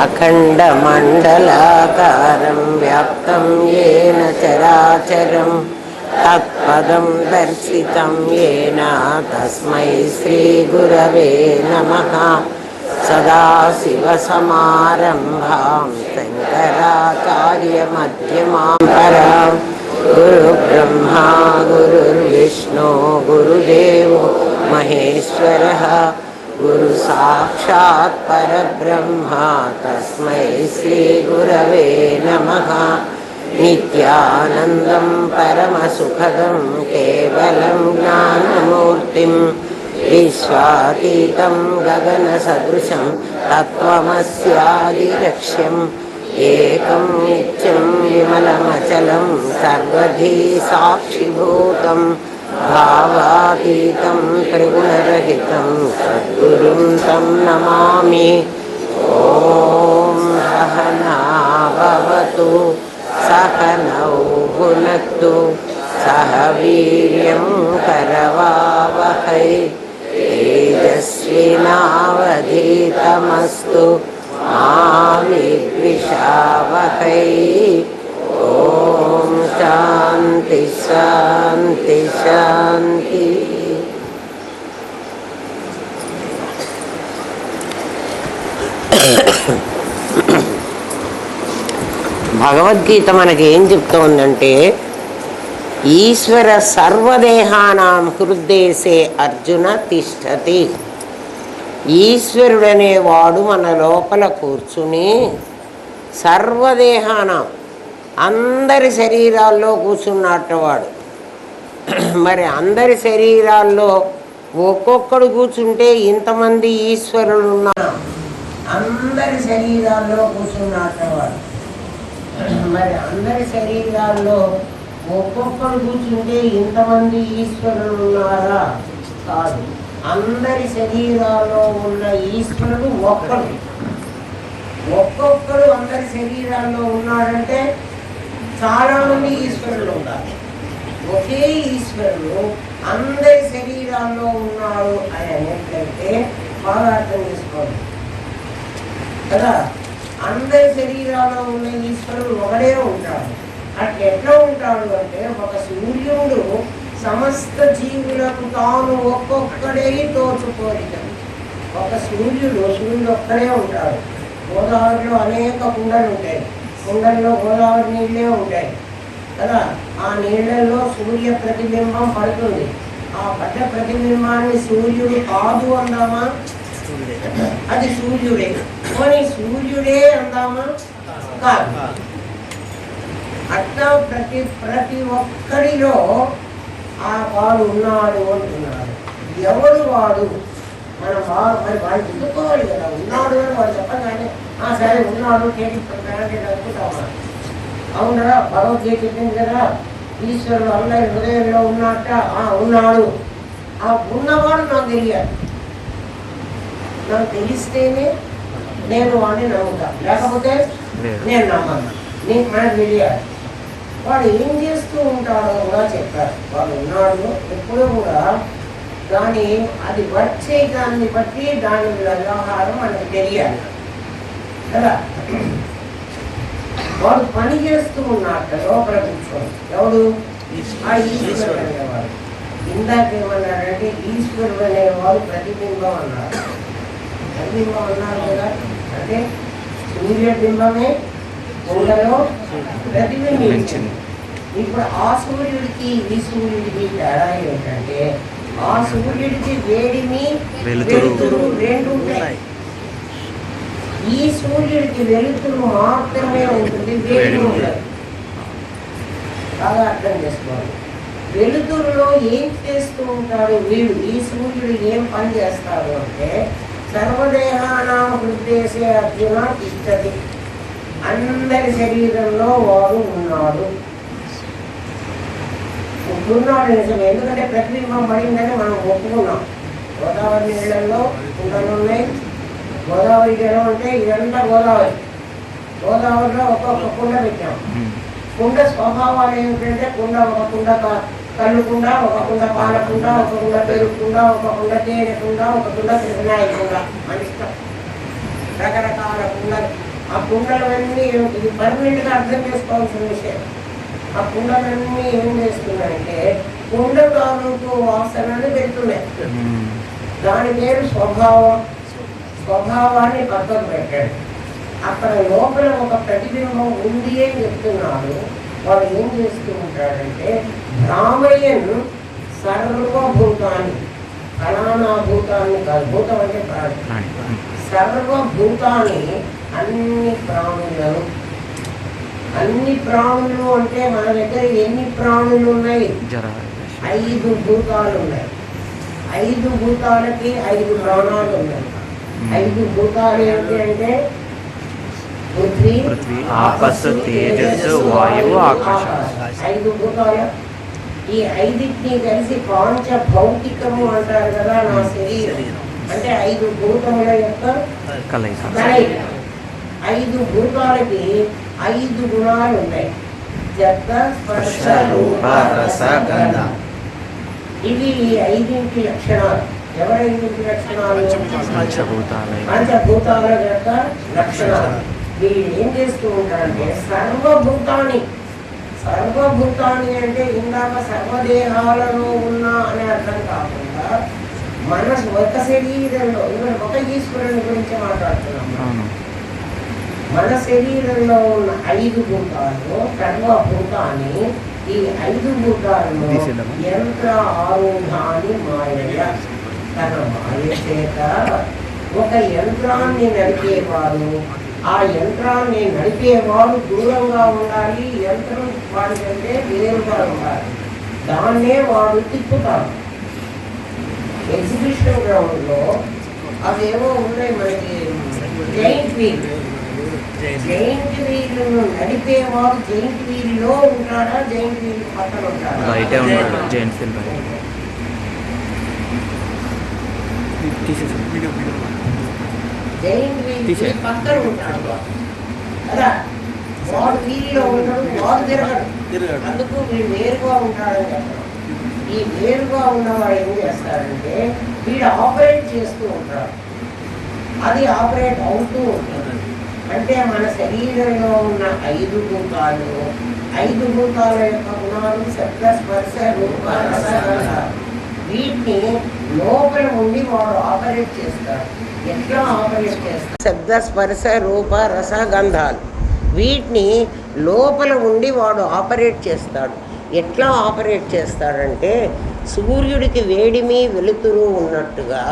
अखण्डमण्डलाकारं व्याप्तं येन चराचरं तत्पदं दर्शितं येन तस्मै श्रीगुरवे नमः। सदाशिवसमारम्भां शङ्कराचार्यमध्यमां परां गुरुब्रह्मा गुरुर्विष्णु गुरुदेवो महेश्वरः गुरुसाक्षात् परब्रह्मा तस्मै श्रीगुरवे नमः। नित्यानन्दं परमसुखदं केवलं ज्ञानमूर्तिं विश्वातीतं गगनसदृशं तत्त्वमस्यादिलक्ष्यम् एकं नित्यं विमलमचलं सर्वधी साक्षिभूतं भावातीतं त्रिगुणरहितं सद्गुरुं तं नमामि। ॐ सहना भवतु सहनौ भुनक्तु सह वीर्यं करवावहै तेजस्विनावधीतमस्तु मा विद्विषावहै। ॐ शान्ति शान्ति शान्ति। భగవద్గీత మనకి ఏం చెప్తోందంటే, ఈశ్వర సర్వదేహానాం హృద్దేశే అర్జున తిష్టతి. ఈశ్వరుడనేవాడు మన లోపల కూర్చుని సర్వదేహానం అందరి శరీరాల్లో కూర్చున్నట్టవాడు. మరి అందరి శరీరాల్లో ఒక్కొక్కడు కూర్చుంటే ఇంతమంది ఈశ్వరులు ఉన్నారు. అందరి శరీరాల్లో కూర్చున్నట్టవాడు. మరి అందరి శరీరాల్లో ఒక్కొక్కడు కూర్చుంటే ఇంతమంది ఈశ్వరులు ఉన్నారా? కాదు. అందరి శరీరాల్లో ఉన్న ఈశ్వరుడు ఒక్కడు. ఒక్కొక్కడు అందరి శరీరాల్లో ఉన్నాడంటే చాలామంది ఈశ్వరులు ఉండాలి. ఒకే ఈశ్వరుడు అందరి శరీరాల్లో ఉన్నాడు అని అనేట్లయితే బాగా అర్థం చేసుకోండి కదా. అందరి శరీరాల్లో ఉన్న ఈశ్వరుడు ఒకడే ఉంటాడు. అట్లా ఎట్లా ఉంటాడు అంటే, ఒక సూర్యుడు సమస్త జీవులకు తాను ఒక్కొక్కడే తోచుకోరికం. ఒక సూర్యుడు ఒక్కడే ఉంటాడు. గోదావరిలో అనేక కుండలు ఉంటాయి. కుండల్లో గోదావరి నీళ్ళే ఉంటాయి కదా. ఆ నీళ్ళల్లో సూర్య ప్రతిబింబం పడుతుంది. ఆ పడ్డ ప్రతిబింబాన్ని సూర్యుడు కాదు అందామా? అది సూర్యుడే. కానీ సూర్యుడే అందామా? కాదు. అట్లా ప్రతి ఒక్కరిలో ఆ వాడు ఉన్నాడు అంటున్నాడు. ఎవడు వాడు? మనం మరి వాడు చెప్పుకోవాలి కదా. ఉన్నాడు అని వాడు చెప్పగానే సరే ఉన్నాడు చేతికి అనుకుంటామా? అవునా? భగవద్గీత చెప్పింది కదా, ఈశ్వరుడు అందరి హృదయంలో ఉన్నట్ట. ఉన్నాడు. ఆ ఉన్నవాడు నాకు తెలియాలి. నాకు తెలిస్తేనే నేను వాడిని నమ్ముతా, లేకపోతే నేను నమ్మను. నీకు మనకు తెలియాలి. వాడు ఏం చేస్తూ ఉంటాడో కూడా చెప్పారు. వాడు ఉన్నాడు ఎప్పుడూ కూడా దాని అది వచ్చే దాన్ని బట్టి దాని వ్యవహారం మనకు తెలియాలి కదా. వాడు పని చేస్తూ ఉన్నట్ట లోపల కూర్చోడు. ఎవడు? ఆ ఈశ్వరుడు అనేవాడు. ఇందాకేమన్నాడంటే, ఈశ్వరుడు అనేవాడు ప్రతిబింబం అన్నారు. ప్రతిబింబం అన్నారు కదా. అంటే సూర్యబింబమే కుండలో ప్రతిబింబించింది. ఇప్పుడు ఆ సూర్యుడికి ఈ సూర్యుడికి తేడా ఏంటంటే, ఆ సూర్యుడికి వేడిమి వెలుతురు రెండు ఉంటాయి. ఈ సూర్యుడికి వెలుతురు మాత్రమే ఉంటుంది, వేడి ఉండదు. బాగా అర్థం చేసుకోవాలి. వెలుతురులో ఏం చేస్తూ ఉంటాడు వీడు? ఈ సూర్యుడు ఏం పని చేస్తాడు అంటే, సర్వదేహానాం హృద్దేశే అర్జున తిష్టతి. అందరి శరీరంలో వాడు ఉన్నాడు. ఉన్నాడు నిజమే. ఎందుకంటే ప్రతిబింబం పడిందని మనం ఒప్పుకున్నాం. గోదావరి నీళ్ళల్లో కుండలు ఉన్నాయి. గోదావరి జలం అంటే ఇదంతా గోదావరి. గోదావరిలో ఒక్కొక్క కుండ పెట్టాం. కుండ స్వభావాలు ఏమిటంటే, ఒక కుండ కళ్ళుకుండా, ఒక కుండ పాలకుండా, ఒక కుండ పెరుగుకుండా, ఒక కుండ తేనెకుండా, ఒక కుండ వినాయకుండా. మన ఇష్టం. రకరకాల కుండలు ఆ కుండలన్నీ ఇది పర్మనెంట్గా అర్థం చేసుకోవాల్సిన విషయం. ఆ కుండలన్నీ ఏం చేస్తున్నాయంటే కుండ తాలూకు వాసనని పెడుతున్నాయి. దాని పేరు స్వభావాన్ని పక్కకు పెట్టాడు. అక్కడ లోపల ఒక ప్రతిబింబం ఉంది అని చెప్తున్నాడు. వాడు ఏం చేస్తూ ఉంటాడంటే రామయ్యన్ సర్వభూతాన్ని, ఫలానా భూతాన్ని కాదు, భూతం అంటే ప్రాణి, సర్వభూతాన్ని, అన్ని ప్రాణులను, అన్ని ప్రాణులు అంటే మన దగ్గర ఎన్ని ప్రాణులు ఉన్నాయి? 5 భూతాలు ఉన్నాయి. 5 భూతాలకి 5 ప్రాణాలు ఉన్నాయి. 5 భూతాలు ఏంటి అంటే పృథ్వీ, ఆపస్సు, తేజస్సు, వాయువు, ఆకాశం. 5 భూతాలు. ఈ 5టిని కలిసి పాంచ భౌతికము అంటారు కదా. నా శరీరం అంటే 5 భూతముల యొక్క కలయిక. 5 భూతాలకి 5 గుణాలు ఉన్నాయి. శబ్ద, స్పర్శ, రూప, రస, గంధ. ఇవి 5 లక్షణాలు. ఎవరి 5 లక్షణాలు? పంచభూతాల యొక్క లక్షణాలు. వీళ్ళు ఏం చేస్తూ ఉంటారంటే సర్వభూతాన్ని అంటే ఇందాక సర్వదేహాలలో ఉన్నా అనే అర్థం కాకుండా మన ఒక శరీరంలో, ఇక్కడ ఒక ఈశ్వరుని గురించి మాట్లాడుతున్నాం. మన శరీరంలో ఉన్న 5 భూతాలు సర్వభూతాన్ని, ఈ 5 భూతాలను యంత్ర ఆరూఢాన్ని మాయ, తన మాయ చేత ఒక యంత్రాన్ని నడిపేవాడు. ఆ యంత్రాన్ని నడిపేవాడు దూరంగా ఉండాలి, యంత్రం వాడికంటే వేరుగా ఉండాలి. దాన్నే వాడు తిప్పుతాడు. ఎగ్జిబిషన్ గ్రౌండ్లో అవేవో ఉన్నాయి మనకి, జైంట్ వీల్. జైంట్ వీల్ను నడిపేవాడు జైంట్ వీల్లో ఉంటాడా, జైంట్ వీల్ పక్కన ఉంటాడా? జైంట్ వీల్ పక్కన ఉంటాడు కదా. వాడు వీల్లో ఉంటాడు, వాడు తిరగడు. అందుకు వీడు వేరుగా ఉంటాడని చెప్పడం. ఈ వేరుగా ఉన్నవాడు ఏం చేస్తాడంటే వీడు ఆపరేట్ చేస్తూ ఉంటాడు, అది ఆపరేట్ అవుతూ ఉంటుంది. అంటే మన శరీరంలో ఉన్న 5 భూతాలు, 5 భూతాల యొక్క గుణాలు శబ్ద, స్పర్శ, రూప, రస, గంధ. వీటిని లోపల ఉండి వాడు ఆపరేట్ చేస్తాడు. ఎట్లా ఆపరేట్ చేస్తాడు? శబ్ద, స్పర్శ, రూప, రస, గంధాలు. వీటిని లోపల ఉండి వాడు ఆపరేట్ చేస్తాడు. ఎట్లా ఆపరేట్ చేస్తాడంటే సూర్యుడికి వేడిమి వెలుతురు ఉన్నట్టుగా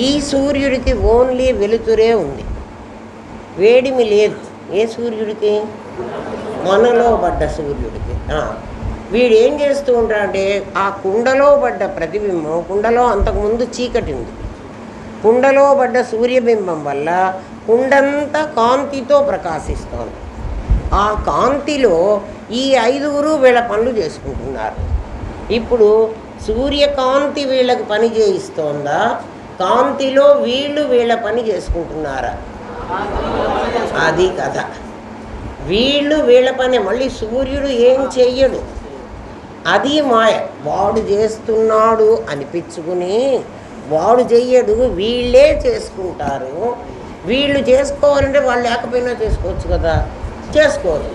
ఈ సూర్యుడికి ఓన్లీ వెలుతురే ఉంది, వేడిమి లేదు. ఏ సూర్యుడికి? మనలో పడ్డ సూర్యుడికి. వీడు ఏం చేస్తూ ఉంటాడంటే ఆ కుండలో పడ్డ ప్రతిబింబం, కుండలో అంతకుముందు చీకటి ఉంది, కుండలో పడ్డ సూర్యబింబం వల్ల కుండంతా కాంతితో ప్రకాశిస్తోంది. ఆ కాంతిలో ఈ 5గురు వీళ్ళ పనులు చేసుకుంటున్నారు. ఇప్పుడు సూర్యకాంతి వీళ్ళకి పని చేయిస్తోందా, కాంతిలో వీళ్ళు వీళ్ళ పని చేసుకుంటున్నారా? అది కథ. వీళ్ళు వీళ్ళ పని, మళ్ళీ సూర్యుడు ఏం చెయ్యడు, అది మాయ. వాడు చేస్తున్నాడు అనిపించుకుని వాడు చెయ్యడు, వీళ్ళే చేసుకుంటారు. వీళ్ళు చేసుకోవాలంటే వాళ్ళు లేకపోయినా చేసుకోవచ్చు కదా, చేసుకోరు.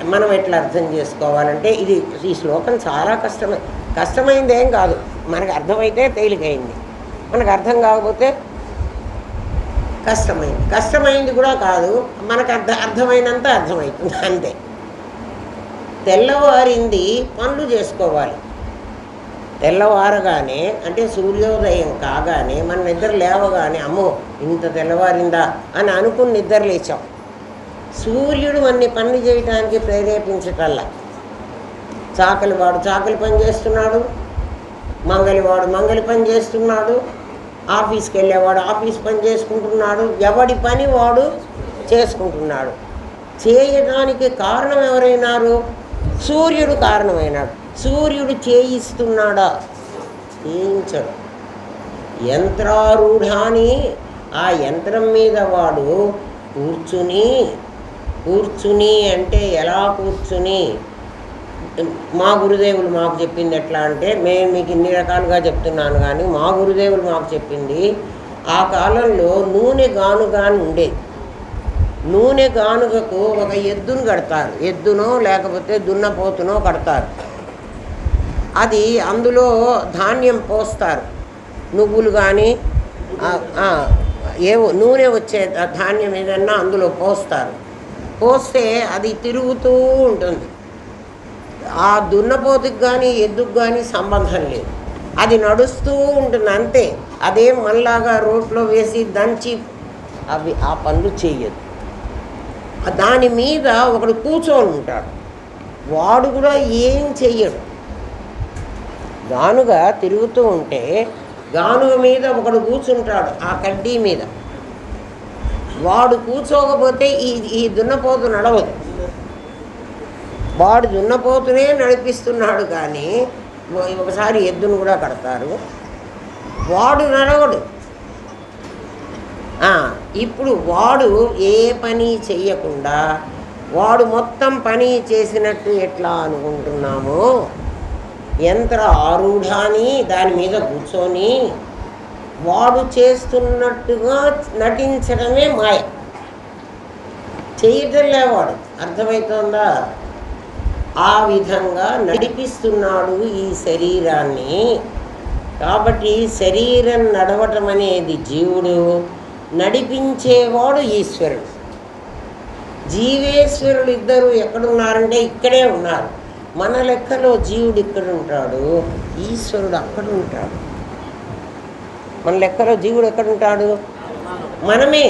మనం ఎట్లా అర్థం చేసుకోవాలంటే ఈ శ్లోకం చాలా కష్టమైంది ఏం కాదు. మనకు అర్థమైతే తేలికైంది, మనకు అర్థం కాకపోతే కష్టమైంది కూడా కాదు. మనకు అర్థమైనంత అర్థమవుతుంది అంతే. తెల్లవారింది పనులు చేసుకోవాలి. తెల్లవారగానే అంటే సూర్యోదయం కాగానే మన నిద్ర లేవగానే అమ్మో ఇంత తెల్లవారిందా అని అనుకుని నిద్ర లేచాం. సూర్యుడు అన్ని పనులు చేయడానికి ప్రేరేపించటల్లా. చాకలివాడు చాకలి పని చేస్తున్నాడు, మంగలివాడు మంగలి పని చేస్తున్నాడు, ఆఫీస్కి వెళ్ళేవాడు ఆఫీస్ పని చేసుకుంటున్నాడు, ఎవడి పని వాడు చేసుకుంటున్నాడు. చేయడానికి కారణం ఎవరైనారు? సూర్యుడు కారణమైనాడు. సూర్యుడు చేయిస్తున్నాడా? చేయించడు. యంత్రారూఢాని, ఆ యంత్రం మీద వాడు కూర్చుని అంటే ఎలా కూర్చుని? మా గురుదేవులు మాకు చెప్పింది ఎట్లా అంటే, నేను మీకు ఇన్ని రకాలుగా చెప్తున్నాను కానీ మా గురుదేవులు మాకు చెప్పింది, ఆ కాలంలో నూనె గానుగాని ఉండేది. నూనె గానుగకు ఒక ఎద్దును కడతారు, ఎద్దునో లేకపోతే దున్నపోతునో కడతారు. అది అందులో ధాన్యం పోస్తారు, నువ్వులు కానీ ఏవో నూనె వచ్చే ధాన్యం ఏదన్నా అందులో పోస్తారు. పోస్తే అది తిరుగుతూ ఉంటుంది. ఆ దున్నపోతుకి కానీ ఎద్దుకు కానీ సంబంధం లేదు, అది నడుస్తూ ఉంటుంది అంతే. అదేం మనలాగా రోడ్లో వేసి దంచి అవి ఆ పనులు చేయదు. దాని మీద ఒకడు కూర్చొని ఉంటాడు, వాడు కూడా ఏం చెయ్యడు. గానుగ తిరుగుతూ ఉంటే గానుగ మీద ఒకడు కూర్చుంటాడు, ఆ కడ్డీ మీద. వాడు కూర్చోకపోతే ఈ దున్నపోతు నడవదు. వాడు దున్నపోతునే నడిపిస్తున్నాడు, కానీ ఒకసారి ఎద్దును కూడా కడతారు, వాడు నడవడు. ఇప్పుడు వాడు ఏ పని చెయ్యకుండా వాడు మొత్తం పని చేసినట్టు ఎట్లా అనుకుంటున్నామో, యంత్ర ఆరూఢాన్ని దాని మీద కూర్చొని వాడు చేస్తున్నట్టుగా నటించడమే మాయ. చేయటంలే వాడు, అర్థమవుతుందా? ఆ విధంగా నడిపిస్తున్నాడు ఈ శరీరాన్ని. కాబట్టి శరీరం నడవటం అనేది జీవుడు, నడిపించేవాడు ఈశ్వరుడు. జీవేశ్వరులు ఇద్దరు ఎక్కడున్నారంటే ఇక్కడే ఉన్నారు. మన లెక్కలో జీవుడు ఇక్కడ ఉంటాడు, ఈశ్వరుడు అక్కడ ఉంటాడు. మన లెక్కలో జీవుడు ఎక్కడుంటాడు? మనమే.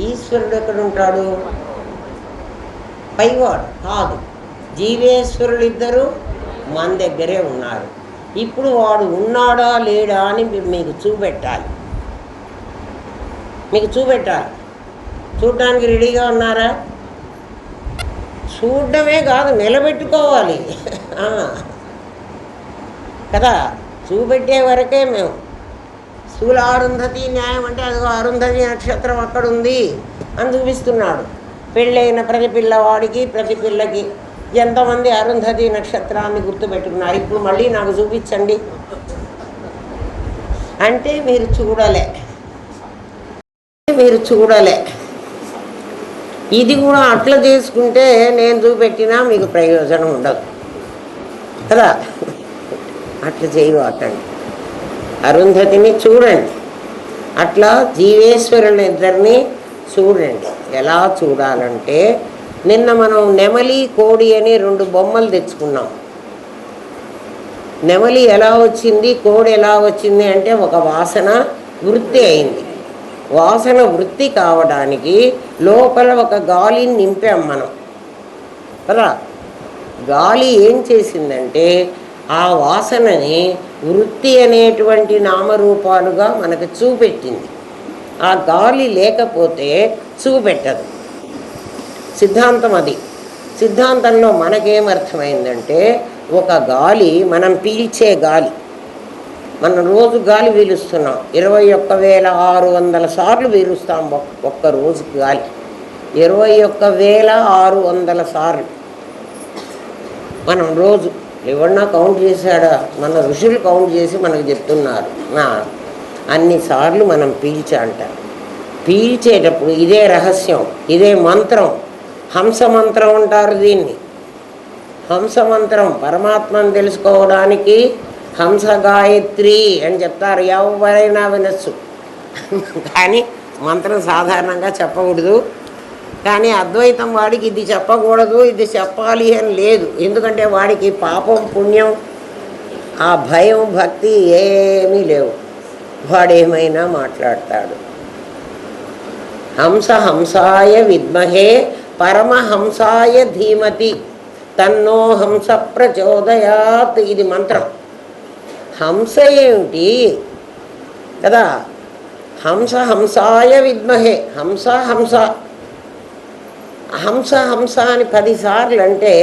ఈశ్వరుడు ఎక్కడుంటాడు? పైవాడు కాదు. జీవేశ్వరులు ఇద్దరు మన దగ్గరే ఉన్నారు. ఇప్పుడు వాడు ఉన్నాడా లేడా అని మీకు చూపెట్టాలి. చూడడానికి రెడీగా ఉన్నారా? చూడడమే కాదు, నిలబెట్టుకోవాలి కదా. చూపెట్టే వరకే మేము. స్థూల అరుంధతి న్యాయం అంటే అదిగో అరుంధతి నక్షత్రం అక్కడుంది అని చూపిస్తున్నాడు. పెళ్ళైన ప్రతి పిల్లవాడికి ప్రతి పిల్లకి ఎంతమంది అరుంధతి నక్షత్రాన్ని గుర్తుపెట్టుకున్నారు? ఇప్పుడు మళ్ళీ నాకు చూపించండి అంటే మీరు చూడలే. ఇది కూడా అట్లా చేసుకుంటే నేను చూపెట్టినా మీకు ప్రయోజనం ఉండదు కదా. అట్లా చేయవటండి. అరుంధతిని చూడండి, అట్లా జీవేశ్వరుని ఇద్దరిని చూడండి. ఎలా చూడాలంటే, నిన్న మనం నెమలి కోడి అని 2 బొమ్మలు తెచ్చుకున్నాం. నెమలి ఎలా వచ్చింది, కోడి ఎలా వచ్చింది అంటే ఒక వాసన వృత్తి అయింది. వాసన వృత్తి కావడానికి లోపల ఒక గాలిని నింపాం మనం కదా. గాలి ఏం చేసిందంటే ఆ వాసనని వృత్తి అనేటువంటి నామరూపాలుగా మనకు చూపెట్టింది. ఆ గాలి లేకపోతే చూపెట్టదు. సిద్ధాంతం అది. సిద్ధాంతంలో మనకేమర్థమైందంటే, ఒక గాలి, మనం పీల్చే గాలి, మనం రోజు గాలి పీలుస్తున్నాం. 21,600 సార్లు పీలుస్తాం ఒక్క రోజుకి గాలి. 21,600 సార్లు మనం రోజు. ఎవరన్నా కౌంట్ చేశాడా? మన ఋషులు కౌంట్ చేసి మనకు చెప్తున్నారు. అన్నిసార్లు మనం అంటారు. పీల్చేటప్పుడు ఇదే రహస్యం, ఇదే మంత్రం. హంస మంత్రం అంటారు దీన్ని. హంస మంత్రం పరమాత్మను తెలుసుకోవడానికి హంస గాయత్రి అని చెప్తారు. ఎవరైనా వినొచ్చు, కానీ మంత్రం సాధారణంగా చెప్పకూడదు. కానీ అద్వైతం వాడికి ఇది చెప్పకూడదు, ఇది చెప్పాలి అని లేదు. ఎందుకంటే వాడికి పాపం పుణ్యం, ఆ భయం భక్తి ఏమీ లేవు. వాడేమైనా మాట్లాడతాడు. హంస హంసాయ విద్మహే పరమహంసాయ ధీమతి తన్నో హంస ప్రచోదయాత్. ఇది మంత్రం. హంస ఏమిటి కదా. హంస హంసాయ విద్మహే. హంస హంస హంస హంస అని 10 సార్లు అంటే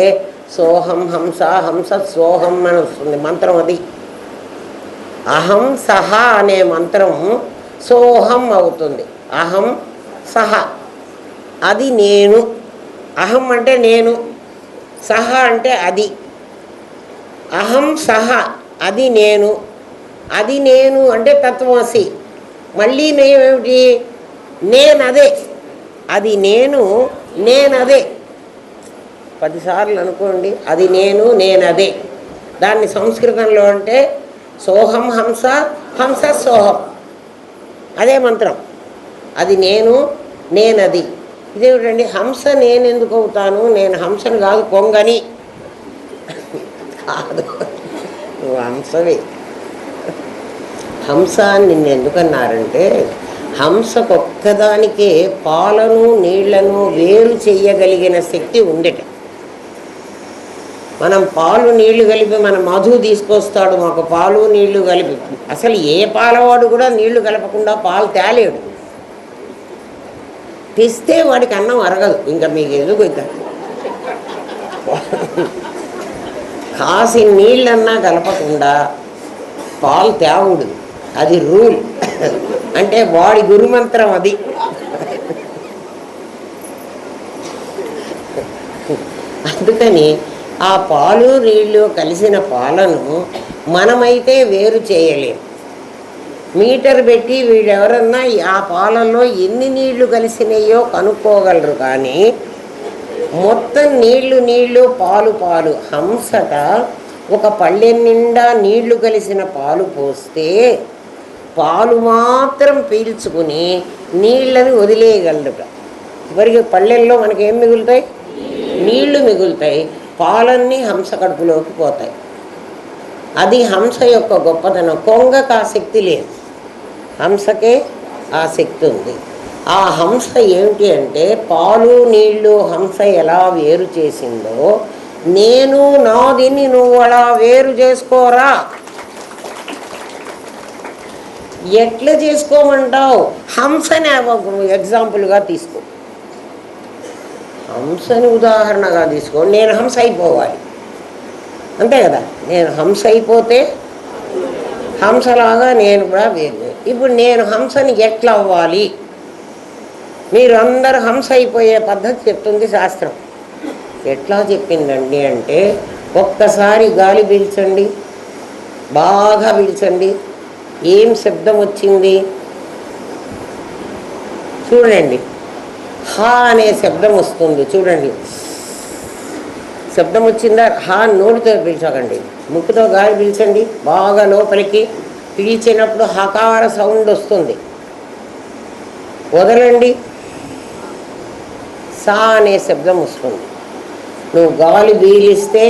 సోహం హంస హంస సోహం అని వస్తుంది మంత్రం. అది అహం సహ అనే మంత్రం సోహం అవుతుంది. అహం సహ అది నేను. అహం అంటే నేను, సహ అంటే అది. అహం సహ అది నేను. అది నేను అంటే తత్వమసి. మళ్ళీ నేనేమిటి? నేను అదే. అది నేనదే 10 సార్లు అనుకోండి. అది నేనదే. దాన్ని సంస్కృతంలో అంటే సోహం హంస, హంస సోహం, అదే మంత్రం. అది నేనది. ఇదేమిటండి హంస నేను ఎందుకు అవుతాను? నేను హంసను కాదు, కొంగని కాదు, నువ్వు హంసవే. హంస అని నిన్ను ఎందుకన్నారంటే హంసకొక్కదానికే పాలను నీళ్లను వేరు చెయ్యగలిగిన శక్తి ఉండేట. మనం పాలు నీళ్లు కలిపి మన మధు తీసుకొస్తాడు, మాకు పాలు నీళ్లు కలిపి. అసలు ఏ పాలవాడు కూడా నీళ్లు కలపకుండా పాలు తేలేడు. తెస్తే వాడికి అన్నం అరగదు. ఇంకా మీకు ఎదుగు ఇంకా కాసి నీళ్ళన్నా కలపకుండా పాలు తేవుడు, అది రూల్. అంటే వాడి గురుమంత్రం అది. అందుకని ఆ పాలు నీళ్ళు కలిసిన పాలను మనమైతే వేరు చేయలేము. మీటర్ పెట్టి వీడెవరన్నా ఆ పాలల్లో ఎన్ని నీళ్లు కలిసినాయో కనుక్కోగలరు. కానీ మొత్తం నీళ్లు పాలు హంసట ఒక పళ్ళెం నిండా నీళ్లు కలిసిన పాలు పోస్తే పాలు మాత్రం పీల్చుకుని నీళ్ళని వదిలేయగలరుట. చివరికి పళ్ళెల్లో మనకేం మిగులుతాయి? నీళ్లు మిగులుతాయి. పాలన్నీ హంస కడుపులోకి పోతాయి. అది హంస యొక్క గొప్పతనం. కొంగకు ఆ శక్తి లేదు, హంసకే ఆ శక్తి ఉంది. ఆ హంస ఏమిటి అంటే పాలు నీళ్లు హంస ఎలా వేరు చేసిందో నేను నాదిని నువ్వు అలా వేరు చేసుకోరా. ఎట్లా చేసుకోమంటావు? హంసని ఎగ్జాంపుల్గా తీసుకో, హంసని ఉదాహరణగా తీసుకో. నేను హంస అయిపోవాలి, అంతే కదా. నేను హంస అయిపోతే హంసలాగా నేను కూడా వేరు. ఇప్పుడు నేను హంసని ఎట్లా అవ్వాలి? మీరు అందరు హంస అయిపోయే పద్ధతి చెప్తుంది శాస్త్రం. ఎట్లా చెప్పిందండి అంటే ఒక్కసారి గాలి పీల్చండి, బాగా పీల్చండి. ఏం శబ్దం వచ్చింది చూడండి. హా అనే శబ్దం వస్తుంది చూడండి. శబ్దం వచ్చిందా? హా నోటితో పీల్చకండి, ముక్కుతో గాలి పీల్చండి బాగా లోపలికి. పీల్చినప్పుడు హకార సౌండ్ వస్తుంది, వదలండి, సా అనే శబ్దం వస్తుంది. నువ్వు గాలి పీలిస్తే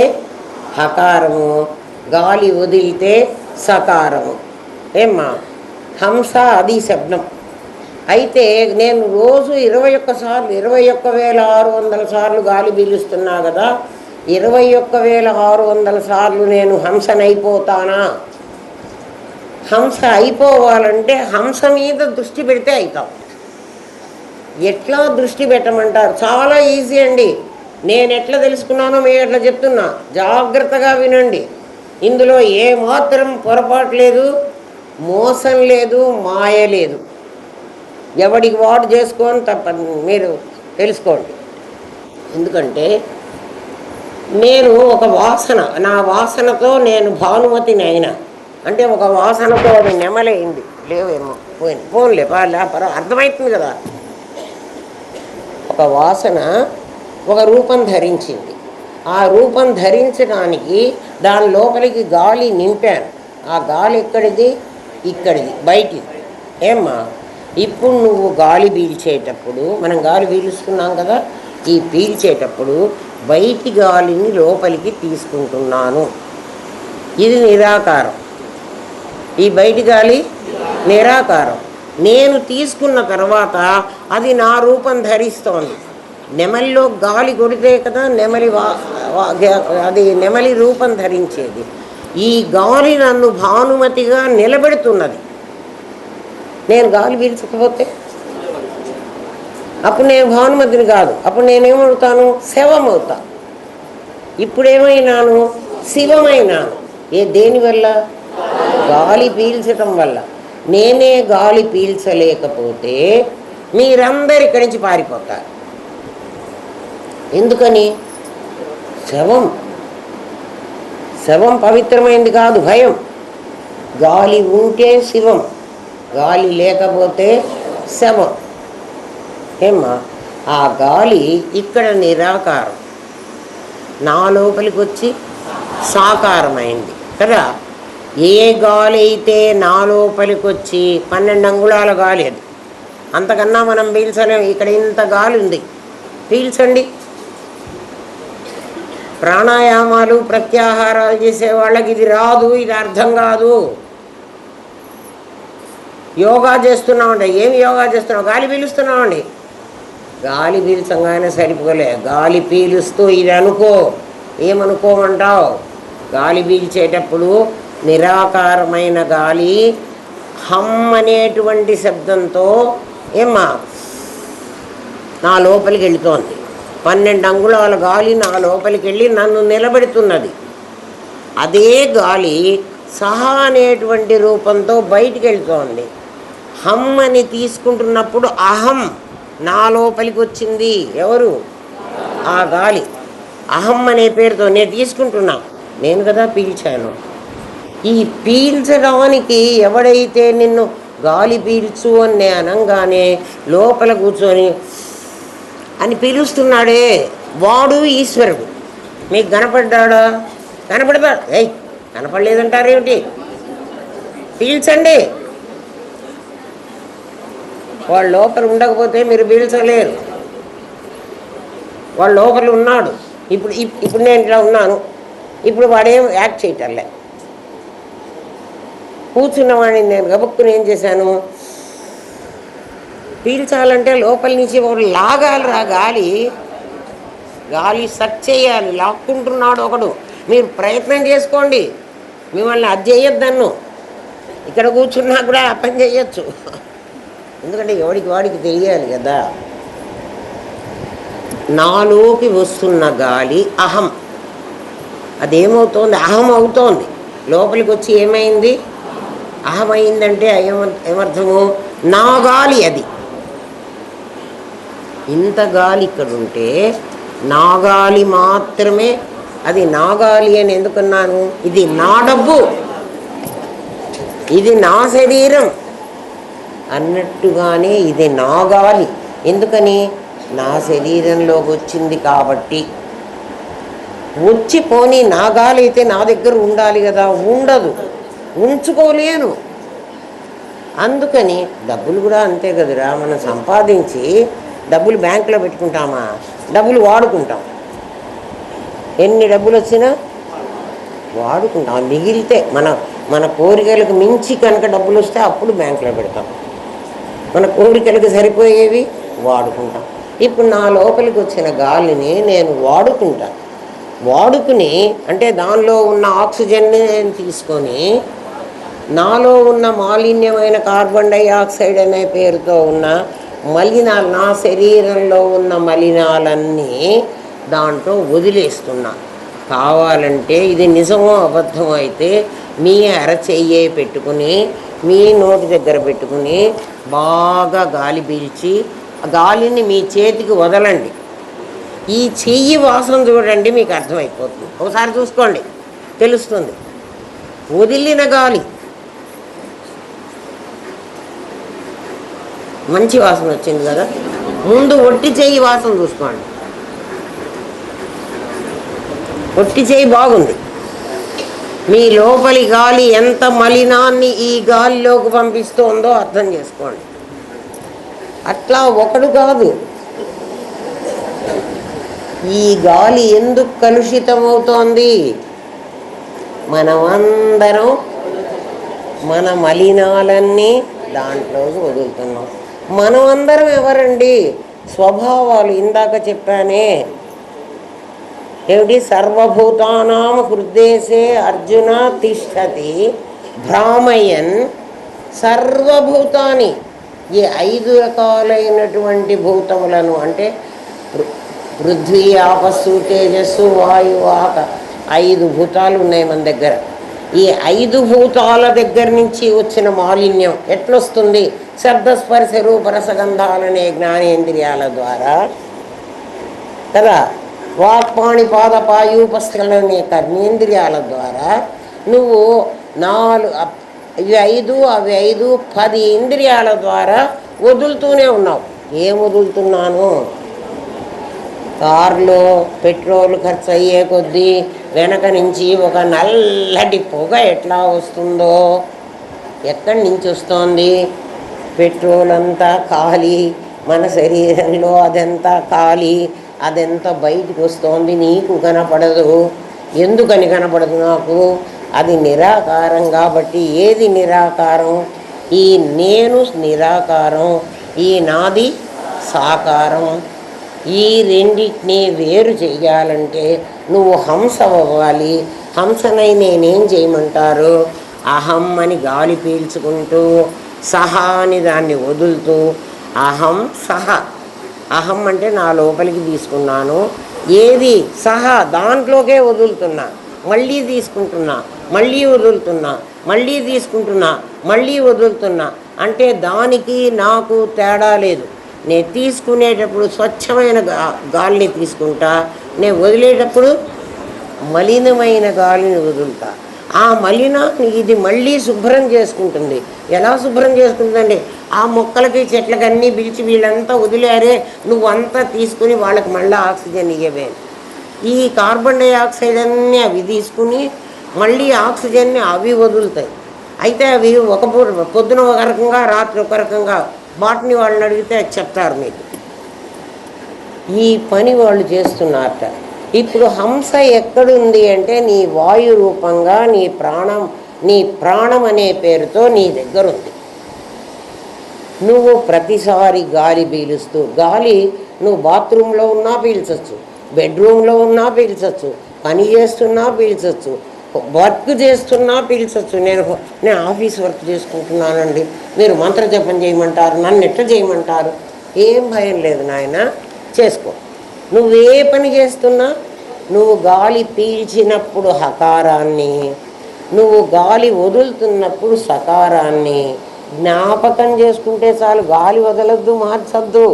హకారము, గాలి వదిలితే సకారము. ఏమ్మా హంస అది శబ్దం. అయితే నేను రోజు 21 సార్లు 21,600 సార్లు గాలి పీలుస్తున్నా కదా, 21,600 సార్లు నేను హంసనైపోతానా? హంస అయిపోవాలంటే హంస మీద దృష్టి పెడితే అవుతాం. ఎట్లా దృష్టి పెట్టమంటారు? చాలా ఈజీ అండి. నేను ఎట్లా తెలుసుకున్నానో మేము ఎట్లా చెప్తున్నా, జాగ్రత్తగా వినండి. ఇందులో ఏమాత్రం పొరపాటు లేదు, మోసం లేదు, మాయ లేదు. ఎవడికి వాడు చేసుకొని తప్ప మీరు తెలుసుకోండి. ఎందుకంటే నేను ఒక వాసన, నా వాసనతో నేను భానుమతిని అయినా అంటే ఒక వాసనతో అది నెమలైంది, లేవేమో పోన్లే పర్వాలేదు, అర్థమవుతుంది కదా. ఒక వాసన ఒక రూపం ధరించింది. ఆ రూపం ధరించడానికి దాని లోపలికి గాలి నింపాను. ఆ గాలి ఎక్కడిది? ఇక్కడిది, బయటిది. ఏమ్మా ఇప్పుడు నువ్వు గాలి పీల్చేటప్పుడు, మనం గాలి పీలుస్తున్నాం కదా, ఈ పీల్చేటప్పుడు బయటి గాలిని లోపలికి తీసుకుంటున్నాను. ఇది నిరాకారం. ఈ బయటి గాలి నిరాకారం. నేను తీసుకున్న తర్వాత అది నా రూపం ధరిస్తోంది. నెమలిలో గాలి కొడితే కదా నెమలి అది నెమలి రూపం ధరించేది. ఈ గాలి నన్ను భానుమతిగా నిలబెడుతున్నది. నేను గాలి పీల్చకపోతే అప్పుడు నేను భానుమతిని కాదు, అప్పుడు నేనేమవుతాను? శవమవుతా. ఇప్పుడేమైనాను? శివమైనాను. దేనివల్ల? గాలి పీల్చటం వల్ల. నేనే గాలి పీల్చలేకపోతే మీరందరు ఇక్కడి నుంచి పారిపోతారు. ఎందుకని? శవం పవిత్రమైంది కాదు, భయం. గాలి ఉంటే శివం, గాలి లేకపోతే శవం. ఏమ్మా ఆ గాలి ఇక్కడ నిరాకారం, నా లోపలికి వచ్చి సాకారమైంది కదా. ఏ గాలి అయితే నా లోపలికి వచ్చి 12 అంగుళాల గాలి, అది అంతకన్నా మనం పీల్చలేము. ఇక్కడ ఇంత గాలి ఉంది, పీల్చండి. ప్రాణాయామాలు ప్రత్యాహారాలు చేసే వాళ్ళకి ఇది రాదు, ఇది అర్థం కాదు. యోగా చేస్తున్నామండి, ఏమి యోగా చేస్తున్నాం? గాలి పీలుస్తున్నామండి. గాలి పీల్చంగానే సరిపోలే, గాలి పీలుస్తూ ఇది అనుకో. ఏమనుకోమంటావు? గాలి పీల్చేటప్పుడు నిరాకారమైన గాలి హమ్ అనేటువంటి శబ్దంతో ఏమ్మా నా లోపలికి వెళుతోంది. 12 అంగుళాల గాలి నా లోపలికి వెళ్ళి నన్ను నిలబెడుతున్నది. అదే గాలి సహా అనేటువంటి రూపంతో బయటికి వెళ్తోంది. హమ్ అని తీసుకుంటున్నప్పుడు అహం నా లోపలికి వచ్చింది. ఎవరు? ఆ గాలి. అహం అనే పేరుతో నేను తీసుకుంటున్నా, నేను కదా పీల్చాను. ఈ పీల్చడానికి ఎవడైతే నిన్ను గాలి పీల్చు అని అనగానే లోపల కూర్చొని అని పీలుస్తున్నాడే వాడు ఈశ్వరుడు. మీకు కనపడ్డాడా? కనపడతాడు. ఏయ్ కనపడలేదంటారేమిటి? పీల్చండి. వాడు లోపల ఉండకపోతే మీరు పీల్చలేరు. వాడు లోపల ఉన్నాడు. ఇప్పుడు నేను ఇట్లా ఉన్నాను, ఇప్పుడు వాడేం యాక్ట్ చేయటంలే. కూర్చున్నవాడిని నేను గబుక్కుని ఏం చేశాను? పీల్చాలంటే లోపల నుంచి ఒకడు లాగాలి. రా గాలి సక్ చేయాలి. లాక్కుంటున్నాడు ఒకడు. మీరు ప్రయత్నం చేసుకోండి. మిమ్మల్ని అది చేయొద్దన్ను. ఇక్కడ కూర్చున్నా కూడా ఆ పని చేయొచ్చు. ఎందుకంటే ఎవడికి వాడికి తెలియాలి కదా. నాలోకి వస్తున్న గాలి అహం. అదేమవుతోంది? అహం అవుతోంది. లోపలికి వచ్చి ఏమైంది? అహం అయిందంటే ఏమర్థము? నా గాలి అది. ఇంత గాలి ఇక్కడుంటే నా గాలి మాత్రమే. అది నా గాలి అని ఎందుకన్నాను? ఇది నా డబ్బు, ఇది నా శరీరం అన్నట్టుగానే ఇది నా గాలి. ఎందుకని? నా శరీరంలోకి వచ్చింది కాబట్టి. వచ్చి పోనీ నా గాలి అయితే నా దగ్గర ఉండాలి కదా, ఉండదు, ఉంచుకోలేను. అందుకని డబ్బులు కూడా అంతే కదరా. మనం సంపాదించి డబ్బులు బ్యాంకులో పెట్టుకుంటామా? డబ్బులు వాడుకుంటాం. ఎన్ని డబ్బులు వచ్చినా వాడుకుంటాం. మిగిలితే మన కోరికలకు మించి కనుక డబ్బులు వస్తే అప్పుడు బ్యాంకులో పెడతాం. మన కోరికలకు సరిపోయేవి వాడుకుంటాం. ఇప్పుడు నా లోపలికి వచ్చిన గాలిని నేను వాడుకుని అంటే దానిలో ఉన్న ఆక్సిజన్ని నేను తీసుకొని నాలో ఉన్న మాలిన్యమైన కార్బన్ డైఆక్సైడ్ అనే పేరుతో ఉన్న మలినాలు, నా శరీరంలో ఉన్న మలినాలన్నీ దాంట్లో వదిలేస్తున్నా. కావాలంటే ఇది నిజమో అబద్ధమో అయితే మీ అరచెయ్యే పెట్టుకుని మీ నోటి దగ్గర పెట్టుకుని బాగా గాలి పీల్చి గాలిని మీ చేతికి వదలండి. ఈ చెయ్యి వాసన చూడండి, మీకు అర్థమైపోతుంది. ఒకసారి చూసుకోండి, తెలుస్తుంది. వదిలిన గాలి మంచి వాసన వచ్చింది కదా. ముందు ఒట్టి చెయ్యి వాసన చూసుకోండి. ఒట్టి చెయ్యి బాగుంది. మీ లోపలి గాలి ఎంత మలినాన్ని ఈ గాలిలోకి పంపిస్తోందో అర్థం చేసుకోండి. అట్లా ఒకడు కాదు. ఈ గాలి ఎందుకు కలుషితమవుతోంది? మనమందరం మన మలినాలన్నీ దాంట్లోకి వదులుతున్నాం. మనమందరం ఎవరండి? స్వభావాలు. ఇందాక చెప్పానే ఏమిటి? సర్వభూతానాం హృద్దేశే అర్జున తిష్టతి భ్రామయన్ సర్వభూతాని. ఈ 5 రకాలైనటువంటి భూతములను అంటే పృథ్వీ, ఆపస్సు, తేజస్సు, వాయువు, 5 భూతాలు ఉన్నాయి మన దగ్గర. ఈ 5 భూతాల దగ్గర నుంచి వచ్చిన మాలిన్యం ఎట్లొస్తుంది? శబ్దస్పర్శ రూప రసగంధాలనే జ్ఞానేంద్రియాల ద్వారా కదా. వాక్పాణి పాద పాయూపస్థలనే కర్మేంద్రియాల ద్వారా నువ్వు 4 ఇవి 5 అవి 5 10 ఇంద్రియాల ద్వారా వదులుతూనే ఉన్నావు. ఏం వదులుతున్నాను? కారులో పెట్రోల్ ఖర్చు అయ్యే కొద్దీ వెనక నుంచి ఒక నల్లటి పొగ ఎట్లా వస్తుందో, ఎక్కడి నుంచి వస్తోంది? పెట్రోల్ అంతా ఖాళీ, మన శరీరంలో అదంతా ఖాళీ, అదంతా బయటికి వస్తోంది, నీకు కనపడదు. ఎందుకని కనపడదు నాకు? అది నిరాకారం కాబట్టి. ఏది నిరాకారం? ఈ నేను నిరాకారం, ఈ నాది సాకారం. ఈ రెండింటినీ వేరు చెయ్యాలంటే నువ్వు హంస అవ్వాలి. హంసనై నేనేం చేయమంటారు? అహం అని గాలి పీల్చుకుంటూ, సహా అని దాన్ని వదులుతూ, అహం సహ. అహం అంటే నా లోపలికి తీసుకున్నాను, ఏది సహా దాంట్లోకే వదులుతున్నా, మళ్ళీ తీసుకుంటున్నా, మళ్ళీ వదులుతున్నా, మళ్ళీ తీసుకుంటున్నా, మళ్ళీ వదులుతున్నా. అంటే దానికి నాకు తేడా లేదు. నేను తీసుకునేటప్పుడు స్వచ్ఛమైన గాలిని తీసుకుంటా, నేను వదిలేటప్పుడు మలినమైన గాలిని వదులుతా. ఆ మలినాన్ని ఇది మళ్ళీ శుభ్రం చేసుకుంటుంది. ఎలా శుభ్రం చేసుకుంటుందండి? ఆ మొక్కలకి చెట్లకి అన్నీ పిలిచి వీళ్ళంతా వదిలేరే, నువ్వంతా తీసుకుని వాళ్ళకి మళ్ళీ ఆక్సిజన్ ఇవ్వవే. ఈ కార్బన్ డైఆక్సైడ్ అన్నీ అవి తీసుకుని మళ్ళీ ఆక్సిజన్ని అవి వదులుతాయి. అయితే అవి పొద్దున ఒక రకంగా, రాత్రి ఒక రకంగా. బాటనీ వాళ్ళని అడిగితే చెప్తారు మీకు. ఈ పని వాళ్ళు చేస్తున్నారట. ఇప్పుడు హంస ఎక్కడుంది అంటే నీ వాయు రూపంగా నీ ప్రాణం అనే పేరుతో నీ దగ్గర ఉంది. నువ్వు ప్రతిసారి గాలి పీలుస్తూ, గాలి నువ్వు బాత్రూంలో ఉన్నా పీల్చచ్చు, బెడ్రూమ్లో ఉన్నా పీల్చచ్చు, పని చేస్తున్నా పీల్చచ్చు, వర్క్ చేస్తున్నా పీల్చచ్చు. నేను ఆఫీస్ వర్క్ చేసుకుంటున్నానండి, మీరు మంత్రజపం చేయమంటారు, నన్ను ఎట్లా చేయమంటారు? ఏం భయం లేదు నాయన, చేసుకో. నువ్వే పని చేస్తున్నా, నువ్వు గాలి పీల్చినప్పుడు హకారాన్ని, నువ్వు గాలి వదులుతున్నప్పుడు సకారాన్ని జ్ఞాపకం చేసుకుంటే చాలు. గాలి వదలద్దు, మార్చద్దు.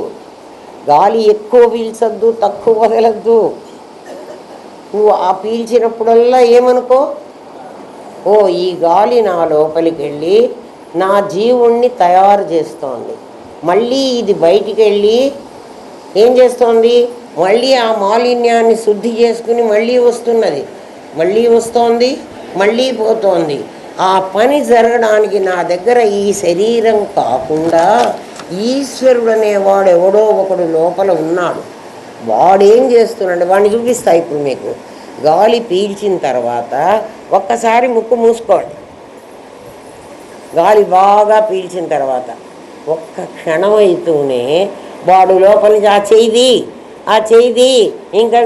గాలి ఎక్కువ పీల్చద్దు, తక్కువ వదలద్దు. నువ్వు ఆ పీల్చినప్పుడల్లా ఏమనుకో, ఓ ఈ గాలి నా లోపలికి వెళ్ళి నా జీవుణ్ణి తయారు చేస్తోంది. మళ్ళీ ఇది బయటికి వెళ్ళి ఏం చేస్తోంది? మళ్ళీ ఆ మాలిన్యాన్ని శుద్ధి చేసుకుని మళ్ళీ వస్తున్నది, మళ్ళీ వస్తోంది, మళ్ళీ పోతోంది. ఆ పని జరగడానికి నా దగ్గర ఈ శరీరం కాకుండా ఈశ్వరుడు అనేవాడు ఎవడో ఒకడు లోపల ఉన్నాడు. వాడేం చేస్తున్నాడు? వాడిని చూపిస్తా ఇప్పుడు మీకు. గాలి పీల్చిన తర్వాత ఒక్కసారి ముక్కు మూసుకోండి. గాలి బాగా పీల్చిన తర్వాత ఒక్క క్షణం అవుతూనే వాడు లోపల నుంచి ఆ చెయ్యి ఇంకా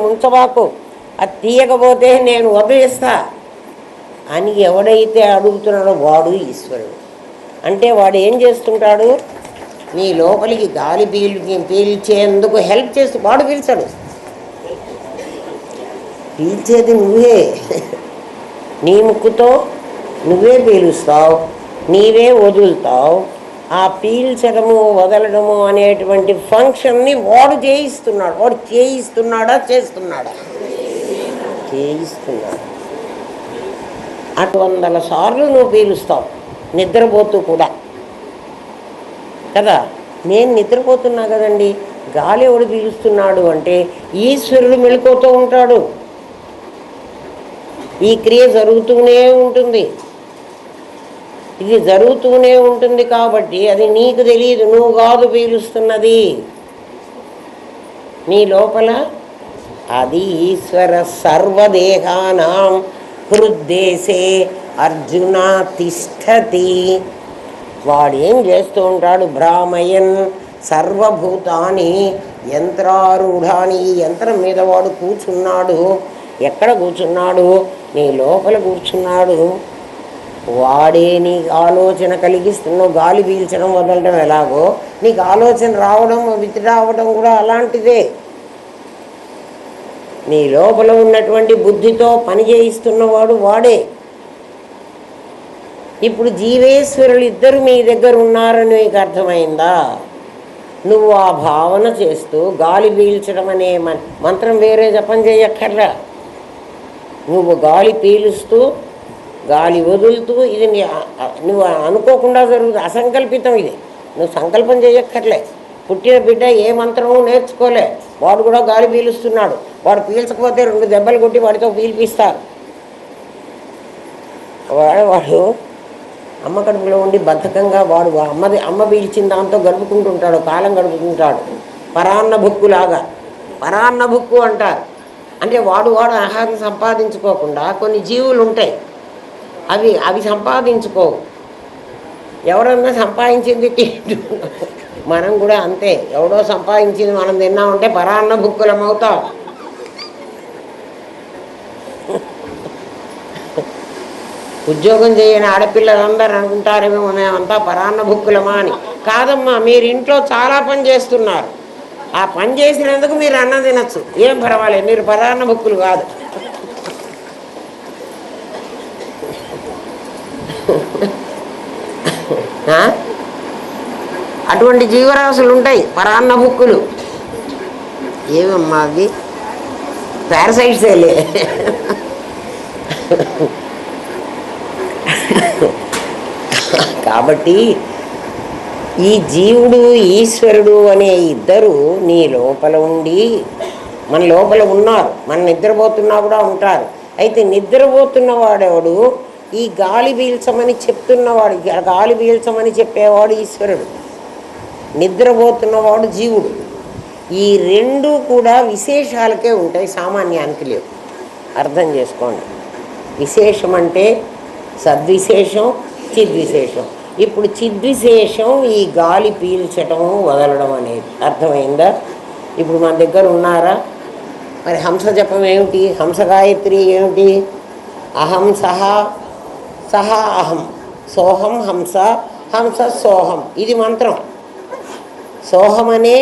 ఉంచబాకు, అది తీయకపోతే నేను వదిలేస్తా అని ఎవడైతే అడుగుతున్నాడో వాడు ఈశ్వరుడు. అంటే వాడు ఏం చేస్తుంటాడు? నీ లోపలికి గాలి పీల్చేందుకు హెల్ప్ చేస్తూ వాడు పీల్చాడు. పీల్చేది నువ్వే. నీ ముక్కుతో నువ్వే పీలుస్తావు, నీవే వదులుతావు. ఆ పీల్చడము వదలడము అనేటువంటి ఫంక్షన్ని వాడు చేయిస్తున్నాడు. వాడు చేయిస్తున్నాడా చేస్తున్నాడా? చేయిస్తున్నాడు. 800 సార్లు నువ్వు పీలుస్తావు నిద్రపోతూ కూడా కదా. నేను నిద్రపోతున్నా కదండి, గాలి ఎవడు పీలుస్తున్నాడు అంటే ఈశ్వరుడు మెళుకువతో ఉంటాడు. ఈ క్రియ జరుగుతూనే ఉంటుంది, ఇది జరుగుతూనే ఉంటుంది. కాబట్టి అది నీకు తెలియదు, నువ్వు కాదు పీలుస్తున్నది నీ లోపల. అది ఈశ్వర సర్వదేహానాం హృద్దేశే అర్జున తిష్టతి. వాడు ఏం చేస్తూ ఉంటాడు? భ్రామయన్ సర్వభూతాన్ని యంత్రారూఢాన్ని. ఈ యంత్రం మీద వాడు కూర్చున్నాడు. ఎక్కడ కూర్చున్నాడు? నీ లోపల కూర్చున్నాడు. వాడే నీకు ఆలోచన కలిగిస్తున్నావు. గాలి పీల్చడం వదలడం ఎలాగో నీకు ఆలోచన రావడం విత్డ్రా అవ్వడం కూడా అలాంటిదే. నీ లోపల ఉన్నటువంటి బుద్ధితో పని చేయిస్తున్నవాడు వాడే. ఇప్పుడు జీవేశ్వరులు ఇద్దరు మీ దగ్గర ఉన్నారని నీకు అర్థమైందా? నువ్వు ఆ భావన చేస్తూ గాలి పీల్చడం అనే మంత్రం వేరే జపం చేయక్కర్లా. నువ్వు గాలి పీలుస్తూ గాలి వదులుతూ, ఇది నువ్వు అనుకోకుండా జరుగుతుంది, అసంకల్పితం. ఇది నువ్వు సంకల్పం చేయక్కర్లే. పుట్టిన బిడ్డ ఏ మంత్రము నేర్చుకోలే, వాడు కూడా గాలి పీలుస్తున్నాడు. వాడు పీల్చకపోతే 2 దెబ్బలు కొట్టి వాడితో పీల్పిస్తారు. వాడు అమ్మ కడుపులో ఉండి బద్ధకంగా వాడు అమ్మ పీల్చిన దాంతో గడుపుకుంటుంటాడు, కాలం గడుపుకుంటాడు. పరాన్న భుక్కులాగా. పరాన్న భుక్కు అంటారు. అంటే వాడు ఆహారం సంపాదించుకోకుండా కొన్ని జీవులు ఉంటాయి, అవి సంపాదించుకోవు. ఎవరన్నా సంపాదించింది తింటూ, మనం కూడా అంతే. ఎవడో సంపాదించింది మనం తిన్నామంటే పరాన్న భుక్కులం అవుతాం. ఉద్యోగం చేయని ఆడపిల్లలందరూ అనుకుంటారేమో మేమంతా పరాన్న భుక్కులమా అని. కాదమ్మా, మీరు ఇంట్లో చాలా పని చేస్తున్నారు. ఆ పని చేసినందుకు మీరు అన్నం తినచ్చు, ఏం పర్వాలేదు, మీరు పరాన్న భుక్కులు కాదు. అటువంటి జీవరాశులు ఉంటాయి పరాన్న భుక్కులు. ఏమమ్మా అది పారసైట్సేలే. కాబట్టి ఈ జీవుడు ఈశ్వరుడు అనే ఇద్దరు నీ లోపల ఉండి మన లోపల ఉన్నారు. మన నిద్రపోతున్నా కూడా ఉంటారు. అయితే నిద్రపోతున్న వాడెవడు? ఈ గాలి పీల్చమని చెప్తున్నవాడు, గాలి పీల్చమని చెప్పేవాడు ఈశ్వరుడు. నిద్రపోతున్నవాడు జీవుడు. ఈ 2 కూడా విశేషాలకే ఉంటాయి, సామాన్యానికి లేవు. అర్థం చేసుకోండి. విశేషం అంటే సద్విశేషం, చిద్విశేషం. ఇప్పుడు చిద్విశేషం ఈ గాలి పీల్చటం వదలడం అనేది అర్థమైందా? ఇప్పుడు మన దగ్గర ఉన్నారా? మరి హంస జపం ఏమిటి? హంస గాయత్రి ఏమిటి? అహం సహ అహం, సోహం హంస, హంస సోహం. ఇది మంత్రం. సోహం అనే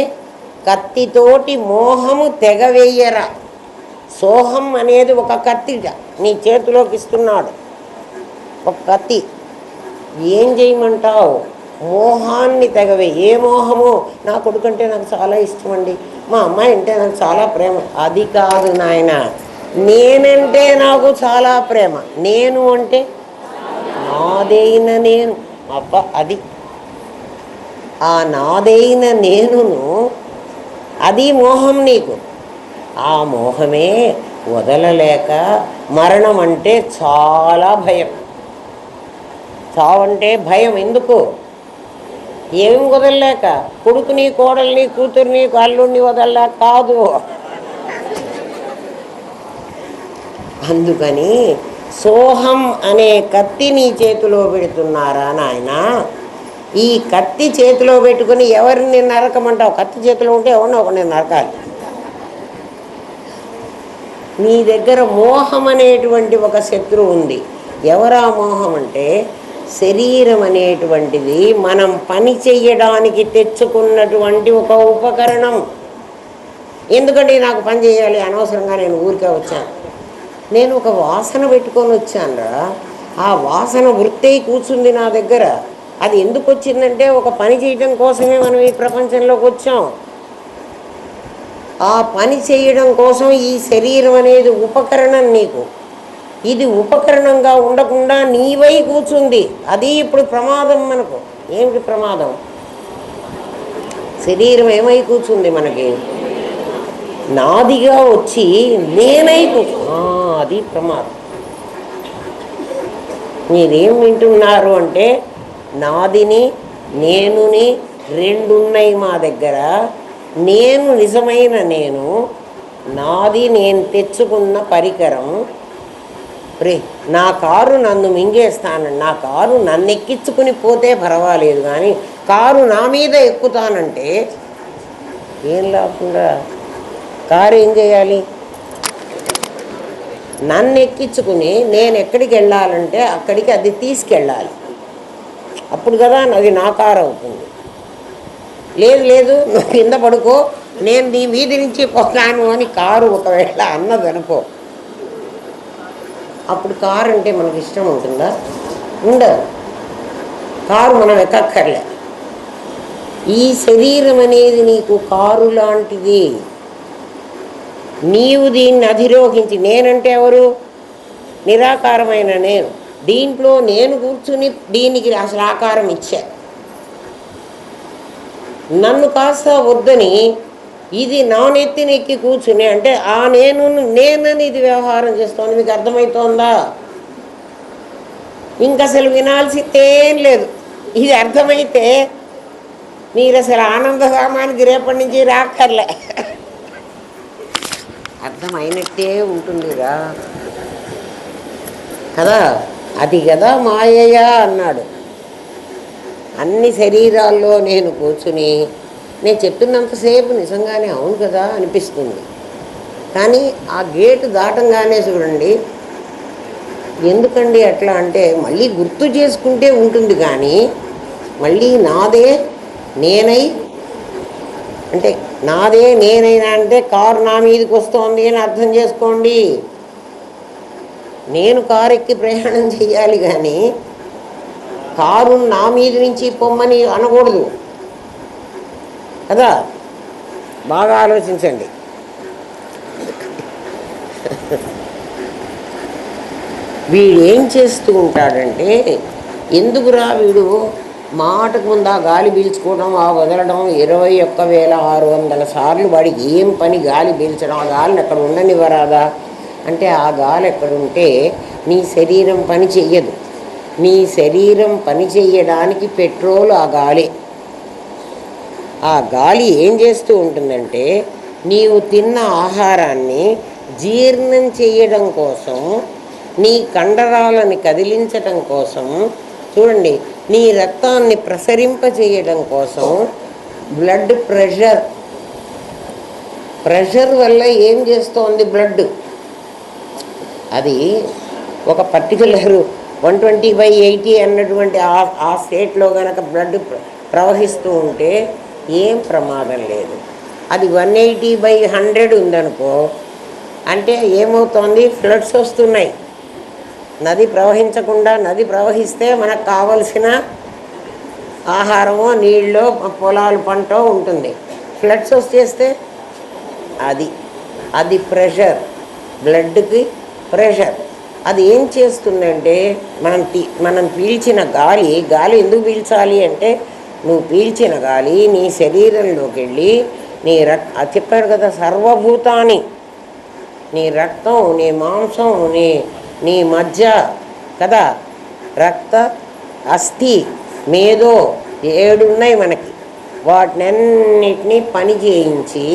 కత్తితోటి మోహము తెగవేయరా. సోహం అనేది ఒక కత్తిట నీ చేతిలోకి ఇస్తున్నాడు, ఒక కత్తి. ఏం చేయమంటావు? మోహాన్ని తెగవే. ఏ మోహము? నా కొడుకంటే నాకు చాలా ఇష్టం అండి, మా అమ్మాయి అంటే నాకు చాలా ప్రేమ. అది కాదు నాయన, నేనంటే నాకు చాలా ప్రేమ. నేను అంటే నాదైన నేను. అబ్బా, అది ఆ నాదైన నేనును, అది మోహం నీకు. ఆ మోహమే వదలలేక మరణం అంటే చాలా భయం. చావంటే భయం. ఎందుకు? ఏం వదలలేక. కొడుకుని, కోడల్ని, కూతుర్ని, అల్లుడిని వదలలేక కాదు. అందుకని సోహం అనే కత్తి నీ చేతిలో పెడుతున్నారా నాయన? ఈ కత్తి చేతిలో పెట్టుకుని ఎవరిని నరకమంటావు? కత్తి చేతిలో ఉంటే ఎవరినో ఒకరిని నరకాలి. నీ దగ్గర మోహం అనేటువంటి ఒక శత్రువు ఉంది. ఎవరా మోహం అంటే శరీరం అనేటువంటిది మనం పని చెయ్యడానికి తెచ్చుకున్నటువంటి ఒక ఉపకరణం. ఎందుకంటే నాకు పని చేయాలి, అనవసరంగా నేను ఊరికే వచ్చాను. నేను ఒక వాసన పెట్టుకొని వచ్చానురా, ఆ వాసన వృత్తి కూర్చుంది నా దగ్గర. అది ఎందుకు వచ్చిందంటే ఒక పని చేయడం కోసమే మనం ఈ ప్రపంచంలోకి వచ్చాం. ఆ పని చేయడం కోసం ఈ శరీరం అనేది ఉపకరణం నీకు. ఇది ఉపకరణంగా ఉండకుండా నీవై కూర్చుంది. అది ఇప్పుడు ప్రమాదం మనకు. ఏమిటి ప్రమాదం? శరీరం ఏమై కూర్చుంది మనకి? నాదిగా వచ్చి నేనై అది ప్రమాదం. మీరేం వింటున్నారు అంటే నాదిని నేనుని 2 ఉన్నాయి మా దగ్గర. నేను నిజమైన నేను, నాది నేను తెచ్చుకున్న పరికరం. నా కారు నన్ను మింగేస్తానండి, నా కారు నన్ను ఎక్కించుకుని పోతే పర్వాలేదు, కానీ కారు నా మీద ఎక్కుతానంటే ఏం లేకుండా కారు ఏం చేయాలి? నన్ను ఎక్కించుకుని నేను ఎక్కడికి వెళ్ళాలంటే అక్కడికి అది తీసుకెళ్ళాలి. అప్పుడు కదా అది నా కారు అవుతుంది. లేదు నువ్వు కింద పడుకో, నేను నీ వీధి నుంచి పోతాను అని కారు ఒకవేళ అన్నదనుకో, అప్పుడు కారు అంటే మనకు ఇష్టం ఉంటుందా? ఉండదు. కారు మనం ఎక్కక్కర్లే. ఈ శరీరం అనేది నీకు కారు లాంటిది. నీవు దీన్ని అధిరోహించి, నేనంటే ఎవరు? నిరాకారమైన నేను. దీంట్లో నేను కూర్చుని దీనికి అసలు ఆకారం ఇచ్చా. నన్ను కాస్త వద్దని ఇది నా నెత్తినెక్కి కూర్చుని అంటే ఆ నేనని ఇది వ్యవహారం చేస్తోంది. మీకు అర్థమవుతోందా? ఇంక అసలు వినాల్సిందేం లేదు. ఇది అర్థమైతే మీరు అసలు ఆనందధామానికి రేపటి నుంచి రాక్కర్లే. అర్థమైనట్టే ఉంటుందిరా కదా. అది కదా మాయయ్య అన్నాడు. అన్ని శరీరాల్లో నేను కూర్చుని నేను చెప్తున్నంతసేపు నిజంగానే అవును కదా అనిపిస్తుంది. కానీ ఆ గేటు దాటంగానే చూడండి, ఎందుకండి అట్లా అంటే మళ్ళీ గుర్తు చేసుకుంటే ఉంటుంది. కానీ మళ్ళీ నాదే నేనై అంటే నాదే నేనైనా అంటే కారు నా మీదకి వస్తోంది అని అర్థం చేసుకోండి. నేను కారు ఎక్కి ప్రయాణం చేయాలి, కానీ కారు నా మీద నుంచి పొమ్మని అనకూడదు కదా. బాగా ఆలోచించండి. వీడు ఏం చేస్తూ ఉంటాడంటే, ఎందుకురా వీడు మాటకు ముందు ఆ గాలి పీల్చుకోవడం ఆ వదలడం 21,600 సార్లు వాడికి ఏం పని గాలి పీల్చడం? ఆ గాలిని అక్కడ ఉండనివ్వరాదా అంటే, ఆ గాలి ఎక్కడుంటే నీ శరీరం పని చెయ్యదు. నీ శరీరం పని చెయ్యడానికి పెట్రోల్ ఆ గాలి. ఆ గాలి ఏం చేస్తూ ఉంటుందంటే, నీవు తిన్న ఆహారాన్ని జీర్ణం చేయడం కోసం, నీ కండరాలని కదిలించటం కోసం, చూడండి, నీ రక్తాన్ని ప్రసరింపచేయడం కోసం, బ్లడ్ ప్రెషర్ వల్ల ఏం చేస్తోంది బ్లడ్? అది ఒక పర్టికులర్ 120/80 అన్నటువంటి ఆ స్టేట్లో కనుక బ్లడ్ ప్రవహిస్తూ ఉంటే ఏం ప్రమాదం లేదు. అది 180/100 ఉందనుకో, అంటే ఏమవుతోంది? ఫ్లడ్స్ వస్తున్నాయి. నది ప్రవహించకుండా, నది ప్రవహిస్తే మనకు కావలసిన ఆహారమో నీళ్ళో పొలాలు పంటో ఉంటుంది. ఫ్లడ్స్ వచ్చేస్తే అది ప్రెషర్, బ్లడ్కి ప్రెషర్. అది ఏం చేస్తుందంటే, మనం పీల్చిన గాలి ఎందుకు పీల్చాలి అంటే, నువ్వు పీల్చిన గాలి నీ శరీరంలోకి వెళ్ళి అది చెప్పాడు కదా, సర్వభూతాన్ని, నీ రక్తం, నీ మాంసం, నీ మధ్య కదా, రక్త, అస్థి, మేదో 7 ఉన్నాయి మనకి. వాటినన్నిటినీ పని చేయించి,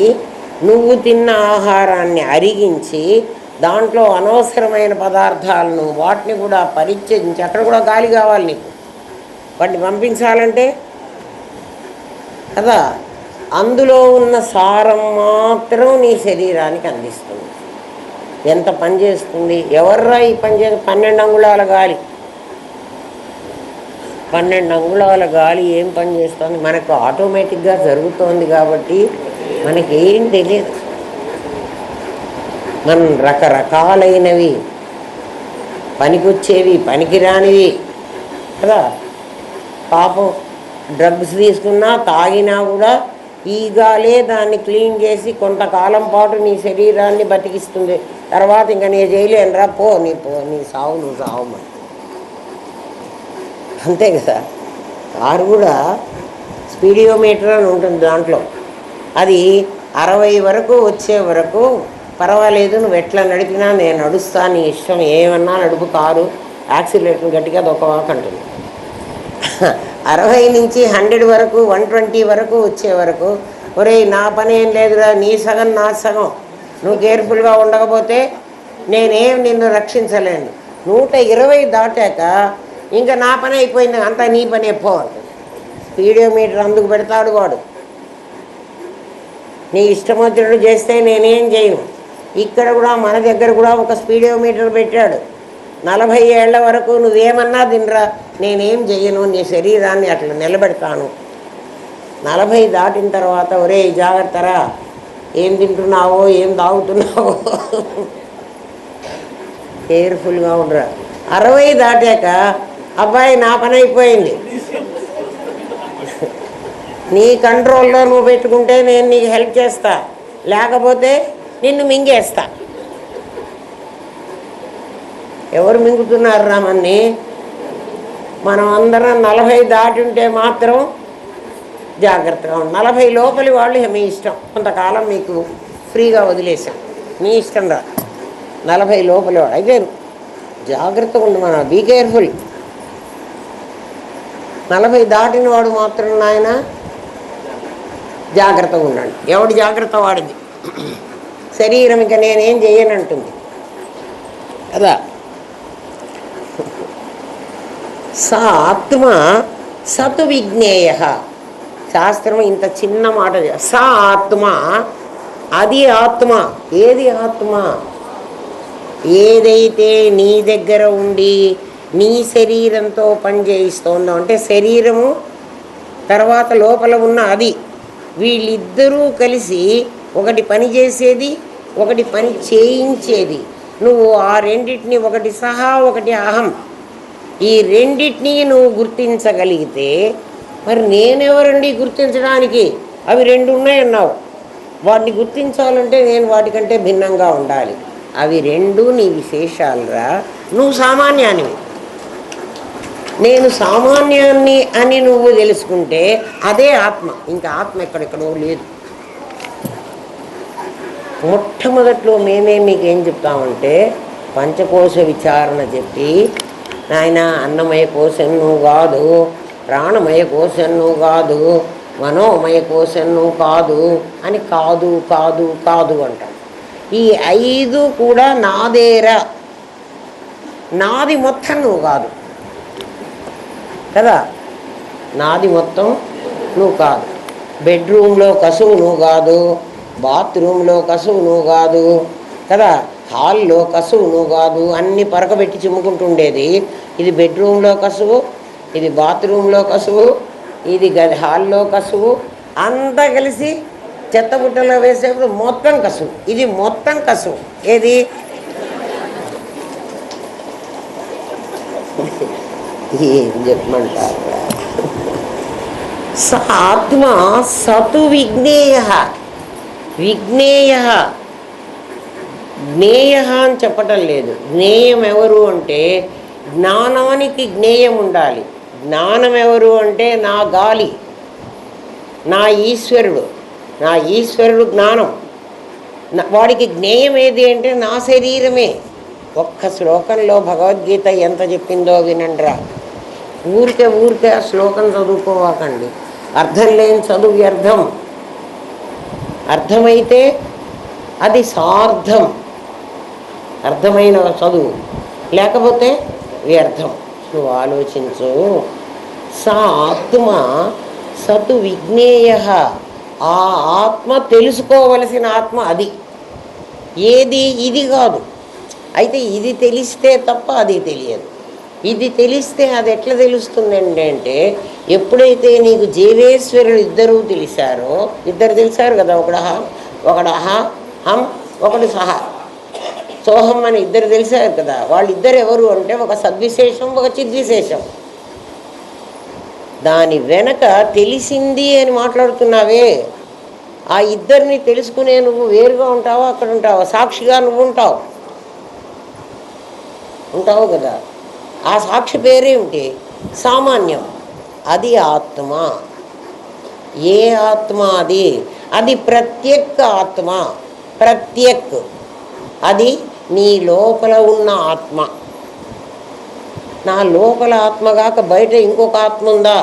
నువ్వు తిన్న ఆహారాన్ని అరిగించి, దాంట్లో అనవసరమైన పదార్థాలను వాటిని కూడా పరిచయించి, అక్కడ కూడా గాలి కావాలి నీకు వాటిని పంపించాలంటే కదా. అందులో ఉన్న సారం మాత్రం నీ శరీరానికి అందిస్తుంది. ఎంత పని చేస్తుంది? ఎవర్రా ఈ పని చేసి? 12 అంగుళాల గాలి, 12 అంగుళాల గాలి ఏం పని చేస్తుంది? మనకు ఆటోమేటిక్గా జరుగుతోంది కాబట్టి మనకేం తెలియదు. మనం రకరకాలైనవి, పనికొచ్చేవి, పనికిరానివి కదా. పాపం డ్రగ్స్ తీసుకున్నా తాగినా కూడా ఈ గాలే దాన్ని క్లీన్ చేసి కొంతకాలం పాటు నీ శరీరాన్ని బతికిస్తుంది. తర్వాత ఇంకా నీ చేయలేనురా, నీ సావు నువ్వు సావమని. అంతే కదా. కారు కూడా స్పీడియోమీటర్ అని ఉంటుంది, దాంట్లో అది 60 వరకు వచ్చే వరకు పర్వాలేదు, నువ్వు ఎట్లా నడిపినా నేను నడుస్తా, నీ ఇష్టం, ఏమన్నా నడుపు, కారు యాక్సిలేటర్ గట్టిగా దొక్కవాక అంటుంది. 60 నుంచి 100 వరకు, 120 వరకు వచ్చే వరకు, ఒరేయ్ నా పని ఏం లేదురా, నీ సగం నా సగం, నువ్వు కేర్ఫుల్గా ఉండకపోతే నేనేం నిన్ను రక్షించలేను. 120 దాటాక ఇంకా నా పని అయిపోయింది, అంతా నీ పని ఎప్పుకోవాలి. స్పీడియోమీటర్ అందుకు పెడతాడు వాడు. నీ ఇష్టమొచ్చినట్టు చేస్తే నేనేం చేయను. ఇక్కడ కూడా మన దగ్గర కూడా ఒక స్పీడియోమీటర్ పెట్టాడు. 40 ఏళ్ల వరకు నువ్వేమన్నా తినరా, నేనేం చెయ్యను, నీ శరీరాన్ని అట్లా నిలబెడతాను. 40 దాటిన తర్వాత ఒరే జాగ్రత్తరా, ఏం తింటున్నావో ఏం తాగుతున్నావో కేర్ఫుల్గా ఉండరా. 60 దాటాక అబ్బాయి నా పని అయిపోయింది, నీ కంట్రోల్లో నువ్వు పెట్టుకుంటే నేను నీకు హెల్ప్ చేస్తా, లేకపోతే నిన్ను మింగేస్తా. ఎవరు మింగుతున్నారు రామన్ని? మనం అందరం 40 దాటి ఉంటే మాత్రం జాగ్రత్తగా ఉండి 40 లోపలి వాళ్ళు మీ ఇష్టం, కొంతకాలం మీకు ఫ్రీగా వదిలేసాం, మీ ఇష్టం రా. 40 లోపలి వాడు అయితే జాగ్రత్తగా ఉండి మన బీ కేర్ఫుల్. 40 దాటిన వాడు మాత్రం నాయన జాగ్రత్తగా ఉండండి. ఎవడు జాగ్రత్త వాడిది. శరీరం ఇక నేనేం చేయనంటుంది కదా. సా ఆత్మ సతు విజ్ఞేయ. శాస్త్రం ఇంత చిన్న మాట. సా ఆత్మ, అది ఆత్మ. ఏది ఆత్మ? ఏదైతే నీ దగ్గర ఉండి నీ శరీరంతో పనిచేయిస్తోందో, అంటే శరీరము తర్వాత లోపల ఉన్న అది, వీళ్ళిద్దరూ కలిసి ఒకటి పని చేసేది, ఒకటి పని చేయించేది. నువ్వు ఆ రెండింటిని, ఒకటి సహా ఒకటి అహం, ఈ రెండింటినీ నువ్వు గుర్తించగలిగితే మరి నేనెవరండి గుర్తించడానికి? అవి 2 ఉన్నాయన్నావు. వాటిని గుర్తించాలంటే నేను వాటికంటే భిన్నంగా ఉండాలి. అవి 2 నీ విశేషాలురా. నువ్వు సామాన్యానివి, నేను సామాన్యాన్ని అని నువ్వు తెలుసుకుంటే అదే ఆత్మ. ఇంకా ఆత్మ ఎక్కడెక్కడో లేదు. మొట్టమొదట్లో మేమే మీకేం చెప్తామంటే పంచకోశ విచారణ చెప్పి, నాయన అన్నమయ కోశం నువ్వు కాదు, ప్రాణమయ కోశం నువ్వు కాదు, మనోమయ కోశం నువ్వు కాదు అని కాదు కాదు కాదు అంటాం. ఈ 5 కూడా నాదేరా, నాది మొత్తం నువ్వు కాదు కదా. నాది మొత్తం నువ్వు కాదు. బెడ్రూమ్లో కసువు నువ్వు కాదు, బాత్రూంలో కసువు నువ్వు కాదు కదా, హాల్లో కసువు నువ్వు కాదు. అన్నీ పరకబెట్టి చిమ్ముకుంటుండేది. ఇది బెడ్రూమ్లో కసువు, ఇది బాత్రూంలో కసువు, ఇది హాల్లో కసువు, అంతా కలిసి చెత్తబుట్టలో వేసేప్పుడు మొత్తం కసువు. ఇది మొత్తం కసువు. ఏది? ఏం చెప్పమంటారు? ఆత్మ సతు విజ్ఞేయ. విజ్ఞేయ, జ్ఞేయ అని చెప్పటం లేదు. జ్ఞేయం ఎవరు అంటే జ్ఞానానికి జ్ఞేయం ఉండాలి. జ్ఞానం ఎవరు అంటే నా గాలి, నా ఈశ్వరుడు. నా ఈశ్వరుడు జ్ఞానం. వాడికి జ్ఞేయం ఏది అంటే నా శరీరమే. ఒక్క శ్లోకంలో భగవద్గీత ఎంత చెప్పిందో వినండిరా. ఊరికే ఆ శ్లోకం చదువుకోవాకండి. అర్థం లేని చదువు వ్యర్థం. అర్థమైతే అది సార్థం, అర్థమైన చదువు. లేకపోతే వ్యర్థం. నువ్వు ఆలోచించు. సా ఆత్మ సతు విజ్ఞేయ. ఆ ఆత్మ తెలుసుకోవలసిన ఆత్మ అది. ఏది? ఇది కాదు. అయితే ఇది తెలిస్తే తప్ప అది తెలియదు. ఇది తెలిస్తే అది ఎట్లా తెలుస్తుందండి అంటే, ఎప్పుడైతే నీకు జీవేశ్వరుడు ఇద్దరూ తెలిసారో, ఇద్దరు తెలిసారు కదా, ఒకడు హం, ఒకడు సహ, సోహం అని ఇద్దరు తెలిసారు కదా. వాళ్ళిద్దరు ఎవరు అంటే ఒక సద్విశేషం, ఒక చిద్విశేషం. దాని వెనక తెలిసింది అని మాట్లాడుతున్నావే, ఆ ఇద్దరిని తెలుసుకునే నువ్వు వేరుగా ఉంటావా, అక్కడ ఉంటావా? సాక్షిగా నువ్వు ఉంటావు కదా. ఆ సాక్షి పేరేమిటి? సామాన్యం. అది ఆత్మ. ఏ ఆత్మ అది? అది ప్రత్యేక ఆత్మ. ప్రత్యేక్, అది నీ లోపల ఉన్న ఆత్మ. నా లోపల ఆత్మగాక బయట ఇంకొక ఆత్మ ఉందా?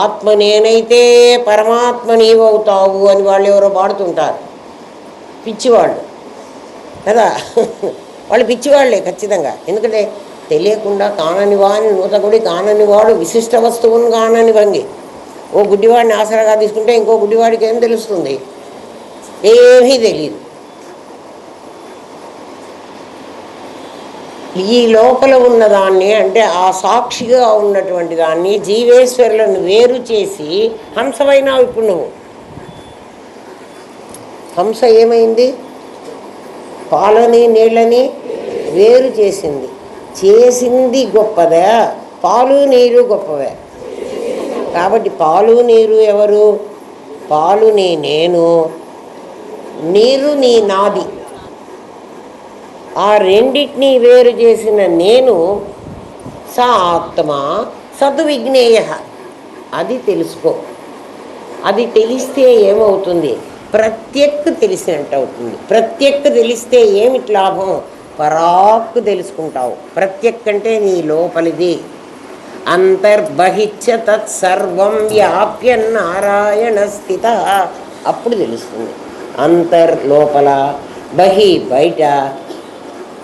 ఆత్మ నేనైతే పరమాత్మ నీవవుతావు అని వాళ్ళు ఎవరో పాడుతుంటారు. పిచ్చివాళ్ళు కదా. వాళ్ళు పిచ్చివాళ్లే ఖచ్చితంగా. ఎందుకంటే తెలియకుండా కానని వాని నూతగుడి కానని వాడు విశిష్ట వస్తువును కానని భంగి. ఓ గుడ్డివాడిని ఆసరాగా తీసుకుంటే ఇంకో గుడ్డివాడికి ఏం తెలుస్తుంది? ఏమీ తెలియదు. ఈ లోపల ఉన్నదాన్ని, అంటే ఆ సాక్షిగా ఉన్నటువంటి దాన్ని, జీవేశ్వరులను వేరు చేసి హంసమైనావు. ఇప్పుడు నువ్వు హంస ఏమైంది? పాలని నీళ్ళని వేరు చేసింది గొప్పదా? పాలు నీరు గొప్పవే. కాబట్టి పాలు నీరు ఎవరు? పాలు నేను, నీరు నీ నాది. ఆ రెండింటినీ వేరు చేసిన నేను సా ఆత్మ సతు విజ్ఞేయ. అది తెలుసుకో. అది తెలిస్తే ఏమవుతుంది? ప్రత్యక్ తెలిసినట్టు అవుతుంది. ప్రత్యక్ తెలిస్తే ఏమిటి లాభం? పరాక్ తెలుసుకుంటావు. ప్రత్యక్ అంటే నీ లోపలిది. అంతర్బహిచ్చ తత్సర్వం వ్యాప్య నారాయణ స్థిత. అప్పుడు తెలుస్తుంది. అంతర్ లోపల, బహి బయట.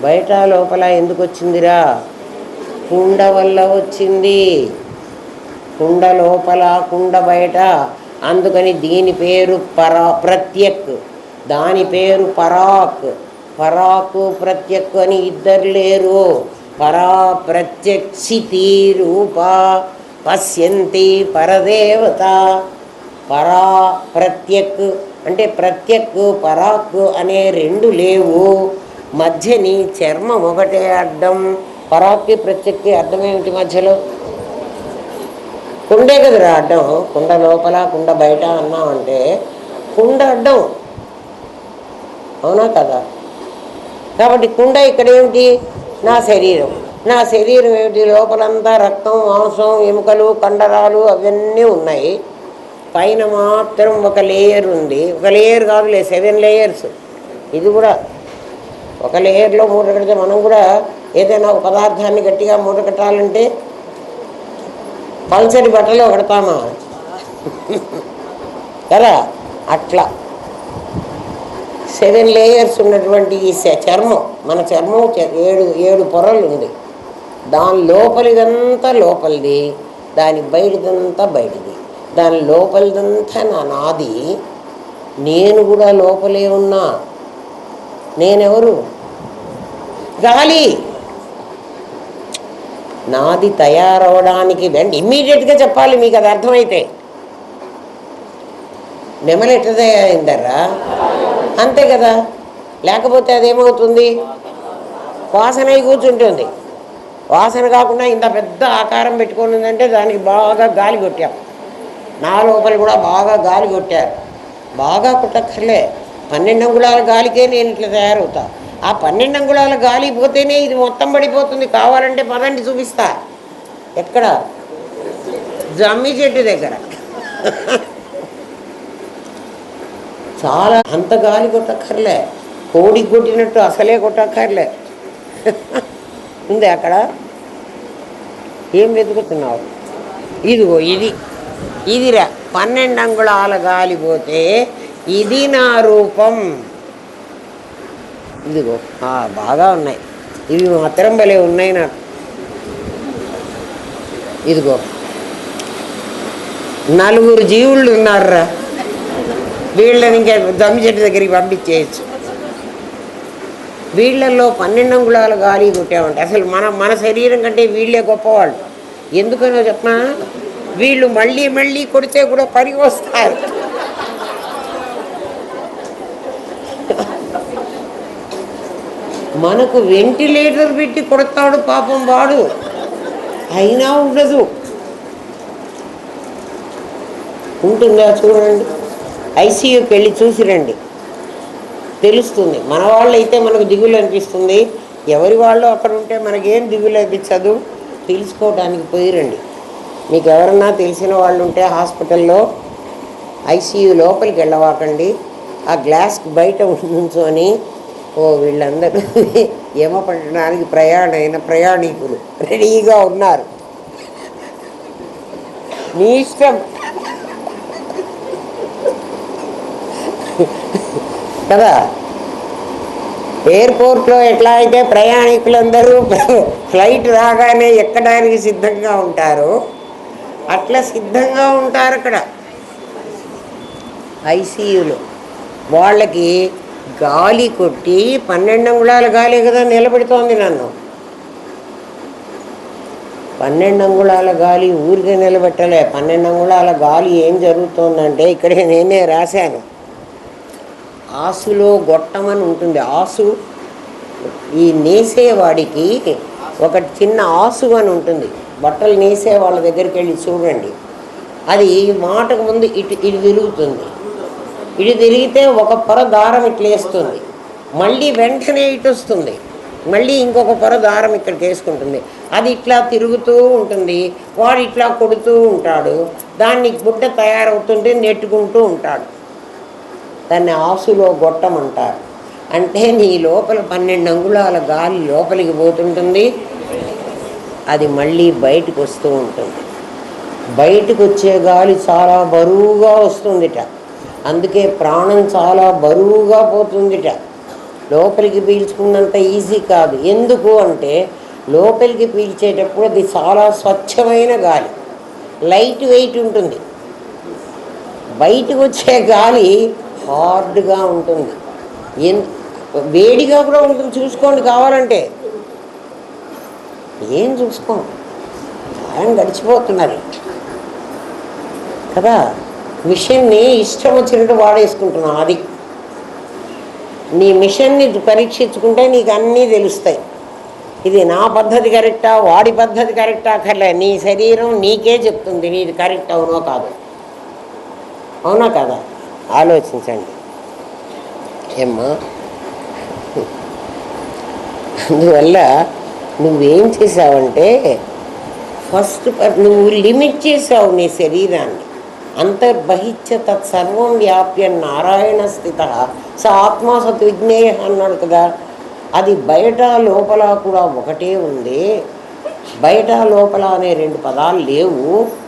బయట లోపల ఎందుకు వచ్చిందిరా? కుండ వల్ల వచ్చింది. కుండ లోపల, కుండ బయట. అందుకని దీని పేరు ప్రత్యక్, దాని పేరు పరాక్. పరాకు ప్రత్యక్ అని ఇద్దరు లేరు. పరా ప్రత్యక్షితి రూప పశ్యంతి పరదేవత. పరా ప్రత్యక్ అంటే ప్రత్యక్ పరాక్ అనే రెండు లేవు. మధ్యని చర్మం ఒకటే అడ్డం. పరాక్కి ప్రత్యక్కి అడ్డం ఏమిటి మధ్యలో? కుండే కదరా అడ్డం. కుండ లోపల కుండ బయట అన్నామంటే కుండ అడ్డం, అవునా కదా? కాబట్టి కుండ ఇక్కడ ఏమిటి? నా శరీరం. నా శరీరం ఏమిటి? లోపలంతా రక్తం, మాంసం, ఎముకలు, కండరాలు అవన్నీ ఉన్నాయి. పైన మాత్రం ఒక లేయర్ ఉంది. ఒక లేయర్ కాదులే, 7 లేయర్స్. ఇది కూడా ఒక లేయర్లో మూట కడితే, మనం కూడా ఏదైనా ఒక పదార్థాన్ని గట్టిగా మూట కట్టాలంటే పల్సరి బట్టలో కడతామా కదా? అట్లా 7 లేయర్స్ ఉన్నటువంటి ఈ చర్మం, మన చర్మం 7 పొరలు ఉంది. దాని లోపలిదంతా లోపలిది, దాని బయటిదంతా బయటిది. దాని లోపలిదంతా నా నాది. నేను కూడా లోపలే ఉన్నా. నేనెవరు? గాలి. నాది తయారవడానికి ఇమ్మీడియట్గా చెప్పాలి మీకు, అది అర్థమైతే. నెమలి ఎట్లా తయారైందర్రా? అంతే కదా. లేకపోతే అదేమవుతుంది? వాసన అయి కూర్చుంటుంది. వాసన కాకుండా ఇంత పెద్ద ఆకారం పెట్టుకొని ఉందంటే దానికి బాగా గాలి కొట్టాం. నా లోపల కూడా బాగా గాలి కొట్టారు. బాగా కొట్టక్కర్లే, 12 అంగుళాల గాలికే నేను ఇట్లా తయారవుతా. ఆ 12 అంగుళాల గాలి పోతేనే ఇది మొత్తం పడిపోతుంది. కావాలంటే పదండి చూపిస్తా. ఎక్కడ? జమ్మి చెట్టు దగ్గర. చాలా అంత గాలి కొట్టక్కర్లే, కోడికి కొట్టినట్టు అసలే కొట్టక్కర్లే. ఉంది అక్కడ. ఏం వెతుకుతున్నావు? ఇదిగో ఇదిరా 12 అంగుళాల గాలి పోతే ఇది నా రూపం. ఇదిగో బాగా ఉన్నాయి ఇవి, మాత్రం భలే ఉన్నాయి నాకు. ఇదిగో 4 జీవుళ్ళు ఉన్నారా. వీళ్ళని ఇంకా జమ్మి చెట్టు దగ్గరికి పంపించేయచ్చు. వీళ్ళల్లో 12 అంగుళాల గాలి కొట్టామంటే అసలు మన శరీరం కంటే వీళ్ళే గొప్పవాళ్ళు. ఎందుకనో చెప్పనా? వీళ్ళు మళ్ళీ మళ్ళీ కొడితే కూడా పనికి వస్తారు. మనకు వెంటిలేటర్ పెట్టి కొడతాడు పాపం వాడు, అయినా ఉండదు. ఉంటుందా చూడండి, ఐసీయూకి వెళ్ళి చూసిరండి, తెలుస్తుంది. మన వాళ్ళు అయితే మనకు దిగులు అనిపిస్తుంది, ఎవరి వాళ్ళు అక్కడ ఉంటే మనకేం దిగులు అనిపించదు. తెలుసుకోవడానికి పోయిరండి. మీకు ఎవరన్నా తెలిసిన వాళ్ళు ఉంటే హాస్పిటల్లో ఐసీయూ లోపలికి వెళ్ళవాకండి. ఆ గ్లాస్కి బయట నుంచొని వీళ్ళందరూ ఏమో పట్టడానికి ప్రయాణికులు రెడీగా ఉన్నారు, మీ ఇష్టం కదా. ఎయిర్పోర్ట్లో ఎట్లా అయితే ప్రయాణికులందరూ ఫ్లైట్ రాగానే ఎక్కడానికి సిద్ధంగా ఉంటారు, అట్లా సిద్ధంగా ఉంటారు అక్కడ ఐసీయూలో. వాళ్ళకి గాలి కొట్టి 12 అంగుళాల గాలి కదా నిలబెడుతోంది నన్ను. 12 అంగుళాల గాలి ఊరికే నిలబెట్టలే. 12 అంగుళాల గాలి ఏం జరుగుతోందంటే ఇక్కడే నేనే రాశాను. ఆసులో గొట్టమని ఉంటుంది. ఆసు, ఈ నేసేవాడికి ఒక చిన్న ఆసు అని ఉంటుంది. బట్టలు నేసే వాళ్ళ దగ్గరికి వెళ్ళి చూడండి, అది మాటకు ముందు ఇటు తిరుగుతుంది. ఇటు తిరిగితే ఒక పొర దారం ఇట్లా వేస్తుంది, మళ్ళీ వెంటనే ఇటు వస్తుంది, మళ్ళీ ఇంకొక పొర దారం ఇక్కడికి వేసుకుంటుంది. అది ఇట్లా తిరుగుతూ ఉంటుంది, వాడు ఇట్లా కొడుతూ ఉంటాడు. దాన్ని గుడ్డ తయారవుతుంటే నెట్టుకుంటూ ఉంటాడు. దాన్ని ఆసులో గొట్టం అంటారు. అంటే నీ లోపల 12 అంగుళాల గాలి లోపలికి పోతుంటుంది, అది మళ్ళీ బయటకు వస్తూ ఉంటుంది. బయటకు వచ్చే గాలి చాలా బరువుగా వస్తుందిట. అందుకే ప్రాణం చాలా బరువుగా పోతుందిట. లోపలికి పీల్చుకున్నంత ఈజీ కాదు. ఎందుకు అంటే లోపలికి పీల్చేటప్పుడు అది చాలా స్వచ్ఛమైన గాలి, లైట్ వెయిట్ ఉంటుంది. బయటకు వచ్చే గాలి హార్డ్గా ఉంటుంది, వేడిగా కూడా ఉంటుంది. చూసుకోండి కావాలంటే. ఏం చూసుకోండి, ఆయన గడిచిపోతున్నారు కదా. మిషన్ని ఇష్టం వచ్చినట్టు వాడేసుకుంటున్నాం. అది నీ మిషన్ని పరీక్షించుకుంటే నీకు అన్నీ తెలుస్తాయి. ఇది నా పద్ధతి కరెక్టా, వాడి పద్ధతి కరెక్టా అక్కర్లే. నీ శరీరం నీకే చెప్తుంది నీది కరెక్ట్ అవునో కాదు. అవునా కదా? ఆలోచించండి ఏమ్మా. అందువల్ల నువ్వేం చేసావంటే ఫస్ట్ నువ్వు లిమిట్ చేసావు నీ శరీరాన్ని. అంతర్బహిత్య తత్సర్వం వ్యాప్య నారాయణ స్థిత స ఆత్మ సత్ విజ్ఞేయ అన్నాడు కదా. అది బయట లోపల కూడా ఒకటే ఉంది. బయట లోపల అనే 2 పదాలు లేవు.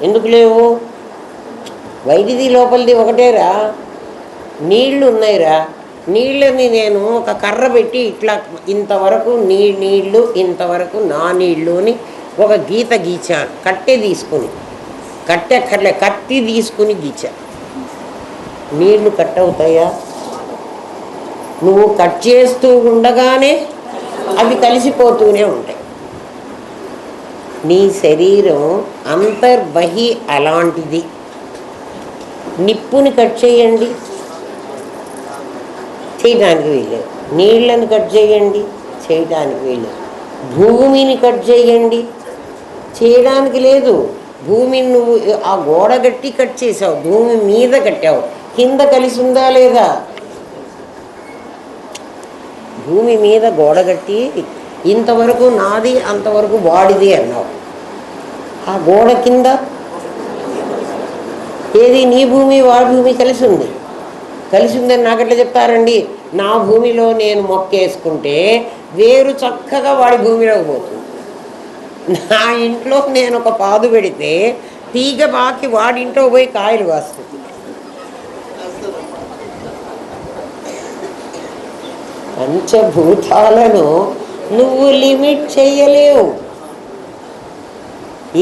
ఎందుకు లేవు? బయటిది లోపలిది ఒకటేరా. నీళ్లు ఉన్నాయిరా. నీళ్ళని నేను ఒక కర్ర పెట్టి ఇట్లా ఇంతవరకు నీళ్ళు, ఇంతవరకు నా నీళ్ళు అని ఒక గీత గీచాను. కట్టె తీసుకుని, కట్టెక్కర్లే, కత్తి తీసుకుని గీచా. నీళ్లు కట్ అవుతాయా? నువ్వు కట్ చేస్తూ ఉండగానే అవి కలిసిపోతూనే ఉంటాయి. నీ శరీరం అంతర్బహి అలాంటిది. నిప్పుని కట్ చేయండి, చేయడానికి వీలు. నీళ్ళని కట్ చేయండి, చేయడానికి వీలు. భూమిని కట్ చేయండి, చేయడానికి లేదు. భూమిని నువ్వు ఆ గోడ గట్టి కట్ చేసావు, భూమి మీద కట్టావు, కింద కలిసి ఉందా లేదా? భూమి మీద గోడ కట్టి ఇంతవరకు నాది అంతవరకు వాడిది అన్నావు. ఆ గోడ కింద ఏది నీ భూమి వాడి భూమి కలిసి ఉంది. కలిసి ఉందని నాకెట్లా చెప్తారండి? నా భూమిలో నేను మొక్కేసుకుంటే వేరు చక్కగా వాడి భూమిలోకి పోతుంది. నా ఇంట్లో నేను ఒక పాదు పెడితే తీగ బాకి వాడింట్లో పోయి కాయలు కాస్తుంది. పంచభూతాలను నువ్వు లిమిట్ చేయలేవు.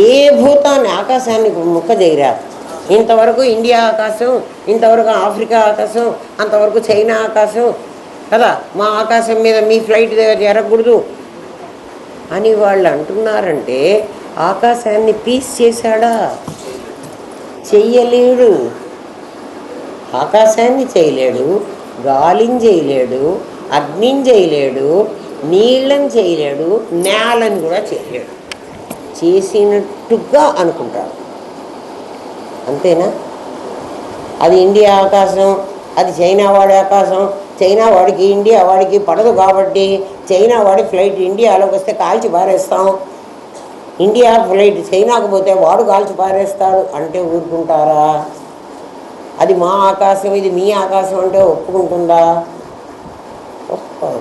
ఏ భూతాన్ని, ఆకాశాన్ని ముక్క చేయరా. ఇంతవరకు ఇండియా ఆకాశం, ఇంతవరకు ఆఫ్రికా ఆకాశం, అంతవరకు చైనా ఆకాశం కదా. మా ఆకాశం మీద మీ ఫ్లైట్ జరగకూడదు అని వాళ్ళు అంటున్నారంటే ఆకాశాన్ని పీస్ చేశాడా? చెయ్యలేడు. ఆకాశాన్ని చేయలేడు, గాలిని చేయలేడు, అగ్నిని చేయలేడు, నీళ్ళని చేయలేడు, నేలని కూడా చేయలేడు. చేసినట్టుగా అనుకుంటాడు, అంతేనా? అది ఇండియా ఆకాశం, అది చైనా వాడి ఆకాశం. చైనా వాడికి ఇండియా వాడికి పడదు కాబట్టి చైనా వాడి ఫ్లైట్ ఇండియాలోకి వస్తే కాల్చి పారేస్తాం. ఇండియా ఫ్లైట్ చైనాకు పోతే వాడు కాల్చి పారేస్తాడు అంటే ఊరుకుంటారా? అది మా ఆకాశం, ఇది మీ ఆకాశం అంటే ఒప్పుకుంటుందా? ఒప్పుకోదు.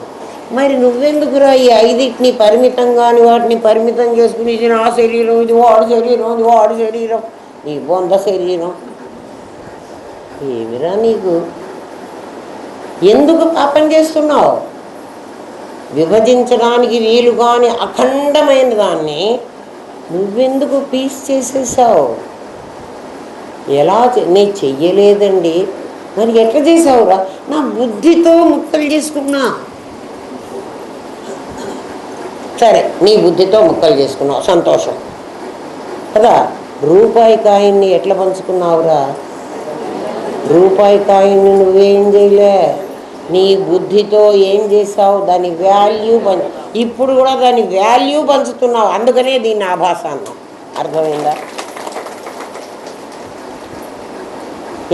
మరి నువ్వెందుకురా ఈ 5టిని పరిమితంగాని వాటిని పరిమితం చేసుకుని ఇది నా శరీరం, ఇది వాడు శరీరం, ఇది వాడు శరీరం, నీ బొంద శరీరం ఏమిరా నీకు? ఎందుకు పాపం చేస్తున్నావు? విభజించడానికి వీలు కాని అఖండమైన దాన్ని నువ్వెందుకు పీస్ చేసేసావు? ఎలా నేను చెయ్యలేదండి. మరి ఎట్లా చేసావురా? నా బుద్ధితో ముక్కలు చేసుకున్నా. సరే, నీ బుద్ధితో ముక్కలు చేసుకున్నావు, సంతోషం కదా. రూపాయి కాయిన్ని ఎట్లా పంచుకున్నావురా? రూపాయి కాయిన్ని నువ్వేం చేయలే, నీ బుద్ధితో ఏం చేసావు? దాని వాల్యూ ఇప్పుడు కూడా దాని వాల్యూ పంచుతున్నావు. అందుకనే దీన్ని ఆభాస అన్నావు. అర్థమైందా?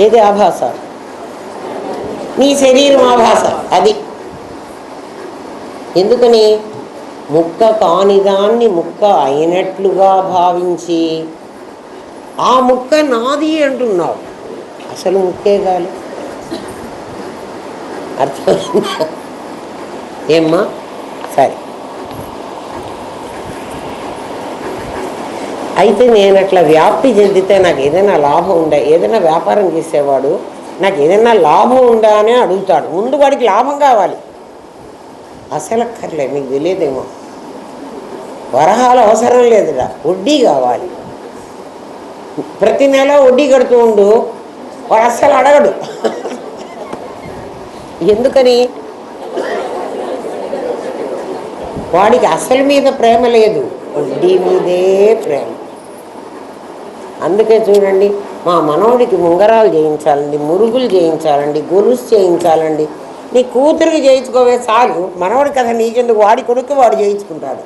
ఏది ఆభాస? నీ శరీరం ఆభాస. అది ఎందుకని? ముక్క కానిదాన్ని ముక్క అయినట్లుగా భావించి ఆ ముక్క నాది అంటున్నావు, అసలు ముక్కే కాదు. అర్థమైందా? ఏమ్మా? సరే, అయితే నేను అట్లా వ్యాప్తి చెందితే నాకు ఏదైనా లాభం ఉందా? ఏదైనా వ్యాపారం చేసేవాడు నాకు ఏదైనా లాభం ఉందా అని అడుగుతాడు. ముందు వాడికి లాభం కావాలి. అసలు అక్కర్లే, మీకు తెలియదేమో, వరహాలు అవసరం లేదురా, వడ్డీ కావాలి. ప్రతి నెల వడ్డీ కడుతూ ఉండు, వాడు అస్సలు అడగడు. ఎందుకని? వాడికి అసలు మీద ప్రేమ లేదు, వడ్డీ మీదే ప్రేమ. అందుకే చూడండి, మా మనవడికి ఉంగరాలు చేయించాలండి, మురుగులు చేయించాలండి, గొలుసు చేయించాలండి. నీ కూతురికి చేయించుకోవే చాలు, మనవడి కదా నీకెందుకు, వాడి కొడుకు వాడు చేయించుకుంటాడు.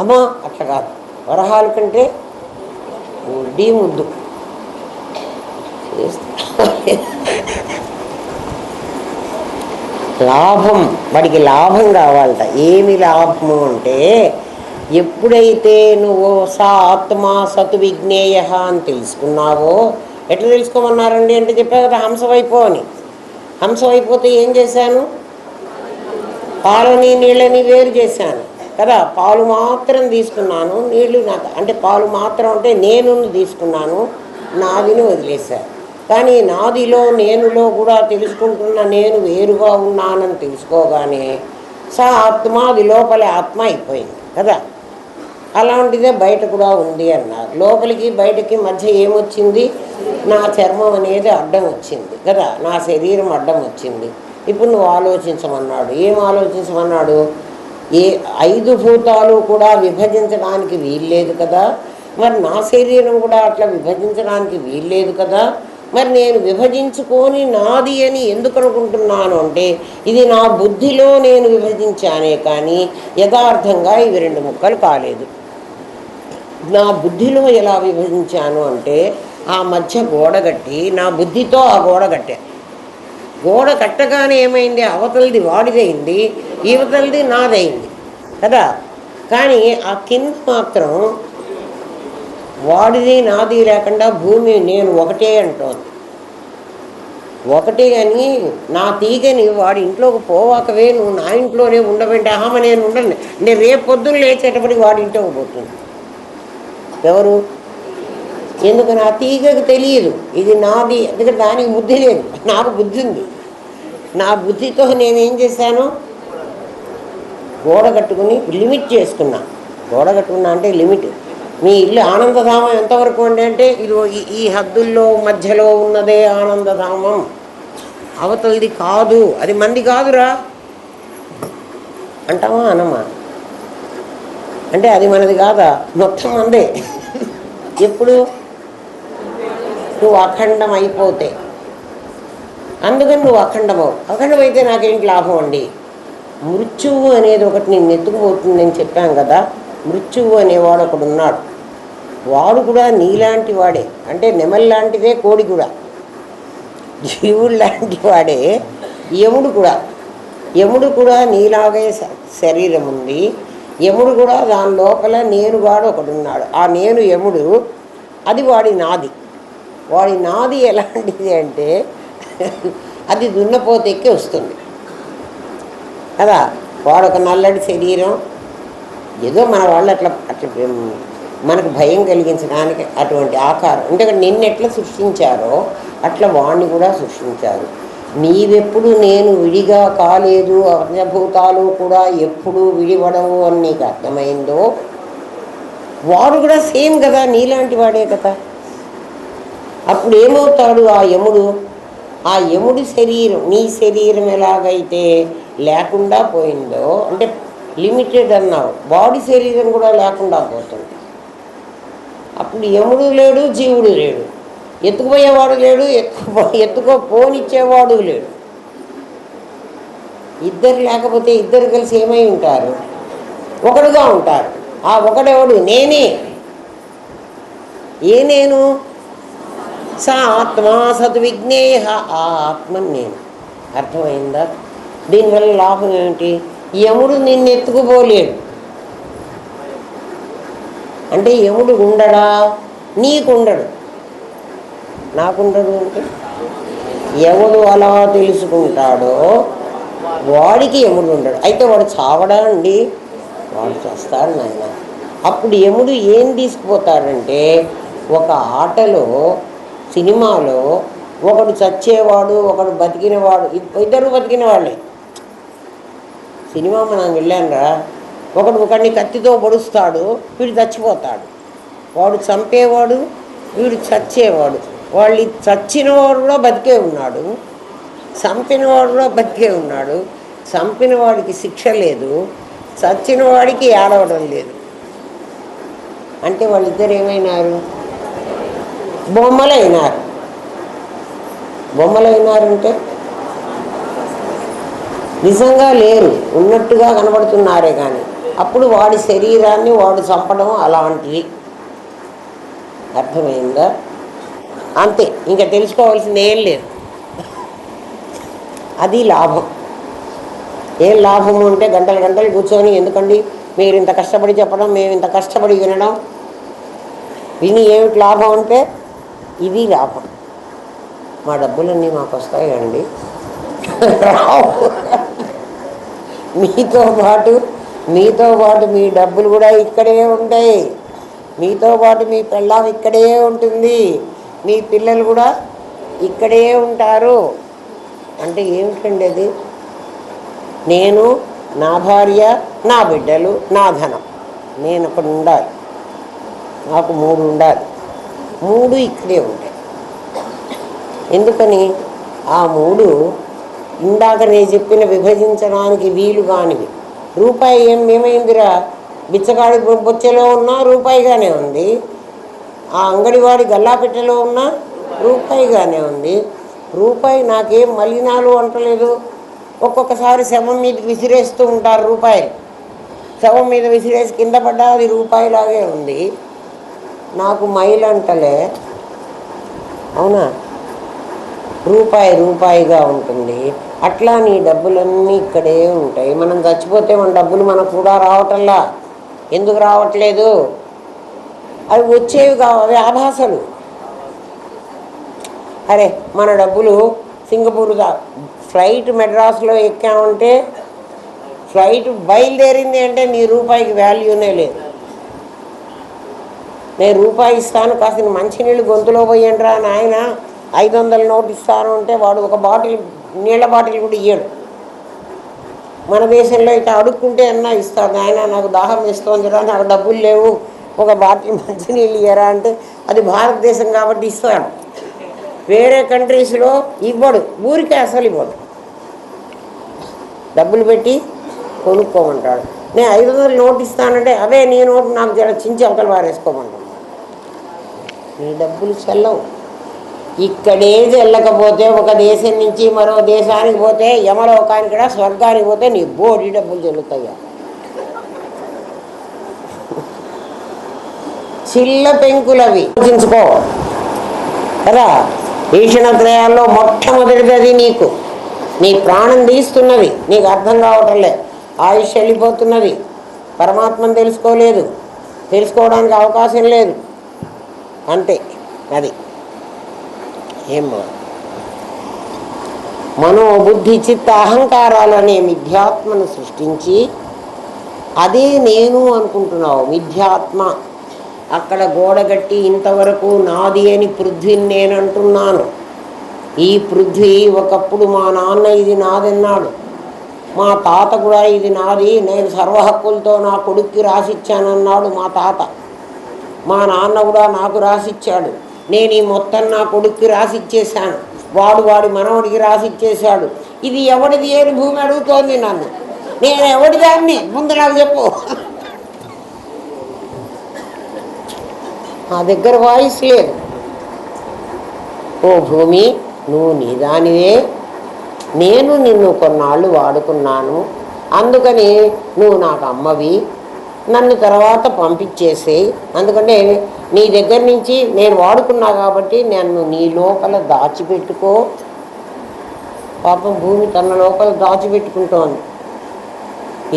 అమ్మా అట్లా కాదు, వరహాల కంటే వడ్డీ ముద్దు. లాభం, వాడికి లాభం కావాలట. ఏమి లాభము అంటే, ఎప్పుడైతే నువ్వు సా ఆత్మా సతు విజ్ఞేయ అని తెలుసుకున్నావో, ఎట్లా తెలుసుకోమన్నారండి అంటే చెప్పా కదా, హంసవైపో అని. హంసవైపోతే ఏం చేశాను? పాలని నీళ్ళని వేరు చేశాను కదా. పాలు మాత్రం తీసుకున్నాను, నీళ్ళు నాకు అంటే పాలు మాత్రం అంటే నేను తీసుకున్నాను, నాదిని వదిలేశాను. కానీ నాదిలో నేనులో కూడా తెలుసుకుంటున్న నేను వేరుగా ఉన్నానని తెలుసుకోగానే సా ఆత్మ, అది లోపల ఆత్మ అయిపోయింది కదా. అలాంటిదే బయట కూడా ఉంది అన్నారు. లోపలికి బయటకి మధ్య ఏమొచ్చింది? నా చర్మం అనేది అడ్డం వచ్చింది కదా, నా శరీరం అడ్డం వచ్చింది. ఇప్పుడు నువ్వు ఆలోచించమన్నాడు. ఏం ఆలోచించమన్నాడు? ఏ 5 భూతాలు కూడా విభజించడానికి వీల్లేదు కదా, మరి నా శరీరం కూడా అట్లా విభజించడానికి వీల్లేదు కదా. మరి నేను విభజించుకొని నాది అని ఎందుకు అనుకుంటున్నాను అంటే, ఇది నా బుద్ధిలో నేను విభజించానే కానీ యథార్థంగా ఇవి 2 ముక్కలు కాలేదు. నా బుద్ధిలో ఎలా విభజించాను అంటే, ఆ మధ్య గోడ కట్టి నా బుద్ధితో ఆ గోడ కట్టా. గోడ కట్టగానే ఏమైంది? అవతలది వాడిదైంది, యువతలది నాదైంది కదా. కానీ ఆ కింద మాత్రం వాడిది నాది లేకుండా భూమి నేను ఒకటే అంటోంది. ఒకటే అని నా తీగని వాడి ఇంట్లోకి పోవాకవే, నువ్వు నా ఇంట్లోనే ఉండవంటే ఆహా నేను ఉండను, నేను రేపు పొద్దున్న లేచేటప్పటికి వాడి ఇంట్లోకి పోతుంది. ఎవరు? ఎందుకని? ఆ తీగకు తెలియదు ఇది నాది, ఎందుకంటే దానికి బుద్ధి లేదు, నాకు బుద్ధి ఉంది. నా బుద్ధితో నేనేం చేశాను? గోడ కట్టుకుని లిమిట్ చేసుకున్నా. గోడ కట్టుకున్నా అంటే లిమిట్. మీ ఇల్లు ఆనందధామం ఎంతవరకు అంటే ఇది ఈ హద్దుల్లో మధ్యలో ఉన్నదే ఆనందధామం, అవతలది కాదు, అది మంది కాదురా అంటావా అనమా? అంటే అది మనది కాదా? మొత్తం మందే. ఎప్పుడు నువ్వు అఖండం అయిపోతే, అందుకని నువ్వు అఖండమవు. అఖండమైతే నాకేంటి లాభం అండి? మృత్యువు అనేది ఒకటి నేను ఎత్తుకుపోతుందని చెప్పాం కదా. మృత్యువు అనేవాడు ఒకడు ఉన్నాడు. వాడు కూడా నీలాంటి వాడే, అంటే నెమల్లాంటిదే కోడి కూడా, జీవుడు లాంటి వాడే. యముడు కూడా నీలాగే శరీరం ఉంది. యముడు కూడా దాని లోపల నేనుగాడు ఒకడున్నాడు. ఆ నేను యముడు, అది వాడి నాది. వాడి నాది ఎలాంటిది అంటే అది దున్నపోతెక్కి వస్తుంది కదా. వాడొక నల్లటి శరీరం, ఏదో మన వాళ్ళు అట్లా మనకు భయం కలిగించడానికి అటువంటి ఆకారం. అంటే నిన్నెట్లా సృష్టించారో అట్లా వాడిని కూడా సృష్టించారు. నీవెప్పుడు నేను విడిగా కాలేదు, పంచభూతాలు కూడా ఎప్పుడు విడిపడవు అని నీకు అర్థమైందో, వాడు కూడా సేమ్ కదా, నీలాంటి వాడే కదా. అప్పుడు ఏమవుతాడు ఆ యముడు? ఆ యముడి శరీరం నీ శరీరం ఎలాగైతే లేకుండా పోయిందో, అంటే లిమిటెడ్ అన్నావు, బాడీ శరీరం కూడా లేకుండా పోతుంది. అప్పుడు యముడు లేడు, జీవుడు లేడు, ఎత్తుకుపోయేవాడు లేడు, ఎత్తుకోపోనిచ్చేవాడు లేడు. ఇద్దరు లేకపోతే ఇద్దరు కలిసి ఏమై ఉంటారు? ఒకడుగా ఉంటారు. ఆ ఒకడెవడు? నేనే. ఏ నేను? సా ఆత్మా సత్ విజ్ఞేయ, ఆ ఆత్మని నేను. అర్థమైందా? దీనివల్ల లాభం ఏమిటి? యముడు నిన్ను ఎత్తుకుపోలేడు. అంటే యముడు ఉండడా? నీకుండడు. నాకుండడు అంటే ఎవడు అలా తెలుసుకుంటాడో వాడికి యముడు ఉండడు. అయితే వాడు చావడా అండి? వాడు చేస్తాడు నాయన. అప్పుడు యముడు ఏం తీసుకుపోతాడంటే, ఒక ఆటలో సినిమాలో ఒకడు చచ్చేవాడు, ఒకడు బతికినవాడు, ఇద్దరు బతికిన వాళ్ళే. సినిమా మనం వెళ్ళానురా, ఒకడిని కత్తితో పొడుస్తాడు, వీడు చచ్చిపోతాడు. వాడు చంపేవాడు, వీడు చచ్చేవాడు. వాళ్ళు చచ్చినవాడు కూడా బతికే ఉన్నాడు, చంపినవాడు కూడా బతికే ఉన్నాడు. చంపిన వాడికి శిక్ష లేదు, చచ్చిన వాడికి ఏడవడం లేదు. అంటే వాళ్ళిద్దరు ఏమైనారు? బొమ్మలైనారు. బొమ్మలైనారంటే నిజంగా లేరు, ఉన్నట్టుగా కనబడుతున్నారే కానీ అప్పుడు వాడి శరీరాన్ని వాడు చంపడం అలాంటిది. అర్థమైందా? అంతే, ఇంకా తెలుసుకోవాల్సింది ఏం లేదు. అది లాభం. ఏం లాభము అంటే గంటలు గంటలు కూర్చొని ఎందుకండి మీరు ఇంత కష్టపడి చెప్పడం, మేము ఇంత కష్టపడి వినడం, విని ఏమిటి లాభం అంటే ఇది లాభం. మా డబ్బులన్నీ మాకు వస్తాయండి. మీతో పాటు మీ డబ్బులు కూడా ఇక్కడే ఉంటాయి. మీతో పాటు మీ పెళ్ళాం ఇక్కడే ఉంటుంది, మీ పిల్లలు కూడా ఇక్కడే ఉంటారు. అంటే ఏమిటండి అది? నేను, నా భార్య, నా బిడ్డలు, నా ధనం, నేను అక్కడ ఉండాలి. నాకు 3 ఉండాలి. 3 ఇక్కడే ఉంటాయి. ఎందుకని? ఆ 3 ఇందాక నేను చెప్పిన విభజించడానికి వీలు కానివి. రూపాయి ఏమైందిరా? బిచ్చగాడి బొచ్చెలో ఉన్నా రూపాయిగానే ఉంది, ఆ అంగడివాడి గల్లాపెట్టెలో ఉన్నా రూపాయిగానే ఉంది. రూపాయి నాకేం మలినాలు అంటలేదు. ఒక్కొక్కసారి శవం మీద విసిరేస్తూ ఉంటారు రూపాయలు. శవం మీద విసిరేసి కింద పడ్డా అది రూపాయిలాగే ఉంది. నాకు మైలు అంటలే, అవునా? రూపాయిగా ఉంటుంది. అట్లా నీ డబ్బులన్నీ ఇక్కడే ఉంటాయి. మనం చచ్చిపోతే మన డబ్బులు మనకు కూడా రావటంలా. ఎందుకు రావట్లేదు? అవి వచ్చేవి కావు, అవి ఆభాసలు. అరే మన డబ్బులు సింగపూర్ ఫ్లైట్ మెడ్రాస్లో ఎక్కామంటే, ఫ్లైట్ బయలుదేరింది అంటే నీ రూపాయికి వాల్యూనే లేదు. నేను రూపాయి ఇస్తాను, కాసిన మంచినీళ్ళు గొంతులో పోయండిరా నాయన, 500 నోటు ఇస్తాను అంటే వాడు ఒక నీళ్ళ బాటిల్ కూడా ఇయ్యడు. మన దేశంలో అయితే అడుక్కుంటే అన్నా ఇస్తాడు. ఆయన నాకు దాహం వేస్తోందిరా, నాకు డబ్బులు లేవు, ఒక బాటిల్ మంచినీళ్ళు ఇయ్యరా అంటే అది భారతదేశం కాబట్టి ఇస్తాడు. వేరే కంట్రీస్లో ఇవ్వడు, ఊరికే అసలు ఇవ్వడు. డబ్బులు పెట్టి కొనుక్కోమంటాడు. నేను 500 నోటు ఇస్తానంటే అవే నీ నోటు నాకు జర చించి అవతల వారేసుకోమంటాడు. నీ డబ్బులు చెల్లవు. ఇక్కడే చెల్లకపోతే ఒక దేశం నుంచి మరో దేశానికి పోతే, యమలోకానికి కూడా స్వర్గానికి పోతే నీ బోడి డబ్బులు చెల్లుతాయా? చిల్ల పెంకులవి ఆలోచించుకో కదా. ఈషణత్రయాల్లో మొట్టమొదటిది నీకు నీ ప్రాణం తీస్తున్నది, నీకు అర్థం కావటంలే. ఆయుష్ వెళ్ళిపోతున్నది, పరమాత్మను తెలుసుకోలేదు, తెలుసుకోవడానికి అవకాశం లేదు. అంతే. అది ఏం మనోబుద్ధి చిత్త అహంకారాలు అనే మిథ్యాత్మను సృష్టించి అదే నేను అనుకుంటున్నావు. మిథ్యాత్మ అక్కడ గోడగట్టి ఇంతవరకు నాది అని పృథ్వీని నేను అంటున్నాను. ఈ పృథ్వీ ఒకప్పుడు మా నాన్న ఇది నాదన్నాడు, మా తాత కూడా ఇది నాది, నేను సర్వ హక్కులతో నా కొడుక్కి రాసిచ్చానన్నాడు మా తాత. మా నాన్న కూడా నాకు రాసిచ్చాడు, నేను ఈ మొత్తం నా కొడుక్కి రాసిచ్చేశాను, వాడి మనవడికి రాసిచ్చేశాడు. ఇది ఎవడిది అని భూమి అడుగుతోంది నన్ను. నేను ఎవడిదాన్ని ముందు నాకు చెప్పు. నా దగ్గర వాయిస్ లేదు. ఓ భూమి, నువ్వు నీదానివే, నేను నిన్ను కొన్నాళ్ళు వాడుకున్నాను, అందుకని నువ్వు నాకు అమ్మవి, నన్ను తర్వాత పంపించేసేయి. అందుకంటే నీ దగ్గర నుంచి నేను వాడుకున్నా కాబట్టి నన్ను నీ లోపల దాచిపెట్టుకో. పాపం భూమి తన లోపల దాచిపెట్టుకుంటోంది.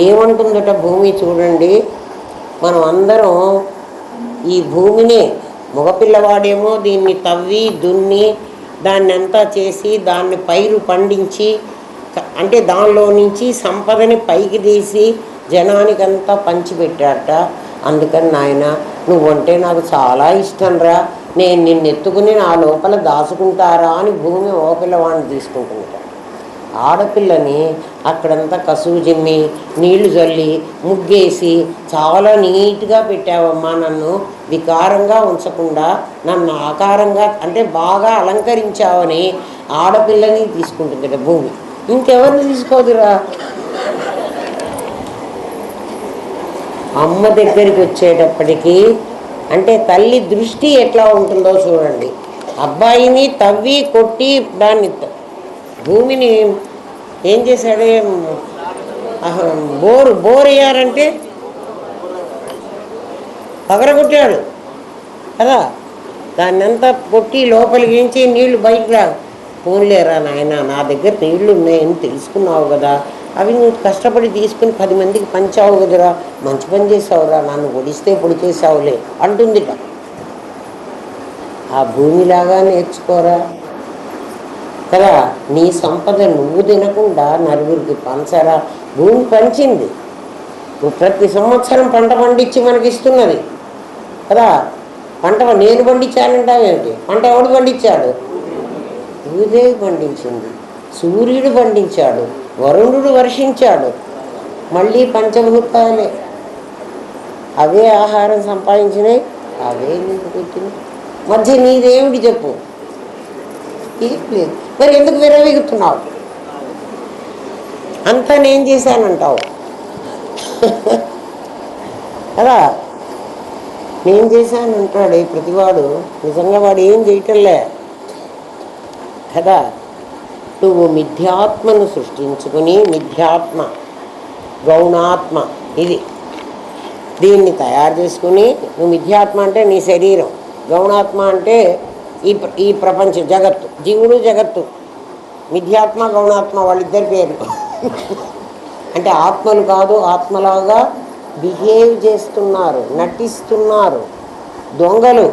ఏమంటుందట భూమి? చూడండి, మనం అందరం ఈ భూమినే మగపిల్లవాడేమో దీన్ని తవ్వి దున్ని దాన్ని అంతా చేసి దాన్ని పైరు పండించి అంటే దానిలో నుంచి సంపదని పైకి తీసి జనానికంతా పంచిపెట్టాట. అందుకని నాయన నువ్వంటే నాకు చాలా ఇష్టం రా, నేను నిన్ను ఎత్తుకుని నా లోపల దాచుకుంటారా అని భూమి ఓ పిల్లవాడిని తీసుకుంటుందట. ఆడపిల్లని అక్కడంతా కసువు జిమ్మి నీళ్లు చల్లి ముగ్గేసి చాలా నీట్గా పెట్టావమ్మా, నన్ను వికారంగా ఉంచకుండా నన్ను ఆకారంగా అంటే బాగా అలంకరించావని ఆడపిల్లని తీసుకుంటుందట భూమి. ఇంకెవరిని తీసుకోదురా. అమ్మ దగ్గరికి వచ్చేటప్పటికీ అంటే తల్లి దృష్టి ఎట్లా ఉంటుందో చూడండి. అబ్బాయిని తవ్వి కొట్టి దాన్ని భూమిని ఏం చేశాడే, బోరు వేయారంటే పగరగొట్టాడు కదా, దాన్ని అంతా కొట్టి లోపలికి నుంచి నీళ్లు బయటకు రా. పోన్లేరా నాయన, నా దగ్గర నీళ్లు ఉన్నాయని తెలుసుకున్నావు కదా, అవి నువ్వు కష్టపడి తీసుకుని 10 మందికి పంచావు కదరా, మంచి పని చేసావురా, నన్ను ఒడిస్తే పొడి చేసావులే అంటుందిట. ఆ భూమిలాగా నేర్చుకోరా కదా, నీ సంపద నువ్వు తినకుండా నలుగురికి పంచరా. భూమి పంచింది, నువ్వు ప్రతి సంవత్సరం పంట పండించి మనకి ఇస్తున్నది కదా. పంట నేను పండించానంటావేమిటి? పంట ఎవడు పండించాడు? భూదేవి పండించింది, సూర్యుడు పండించాడు, వరుణుడు వర్షించాడు, మళ్ళీ పంచభూతాలే అవే ఆహారం సంపాదించినాయి, అవే నీకు పెట్టినాయి. మధ్య నీదేమిటి చెప్పు? ఏం లేదు. మరి ఎందుకు విరవీగుతున్నావు? అంతా నేను చేశానంటావు కదా. నేను చేశానంటాడే ప్రతివాడు, నిజంగా వాడు ఏం చేయటంలే కదా. నువ్వు మిథ్యాత్మను సృష్టించుకుని, మిథ్యాత్మ గౌణాత్మ ఇది దీన్ని తయారు చేసుకుని, నువ్వు మిథ్యాత్మ అంటే నీ శరీరం, గౌణాత్మ అంటే ఈ ప్రపంచం జగత్తు, జీవుడు జగత్తు. మిథ్యాత్మ గౌణాత్మ వాళ్ళిద్దరి పేరు అంటే ఆత్మలు కాదు, ఆత్మలాగా బిహేవ్ చేస్తున్నారు, నటిస్తున్నారు, దొంగలు.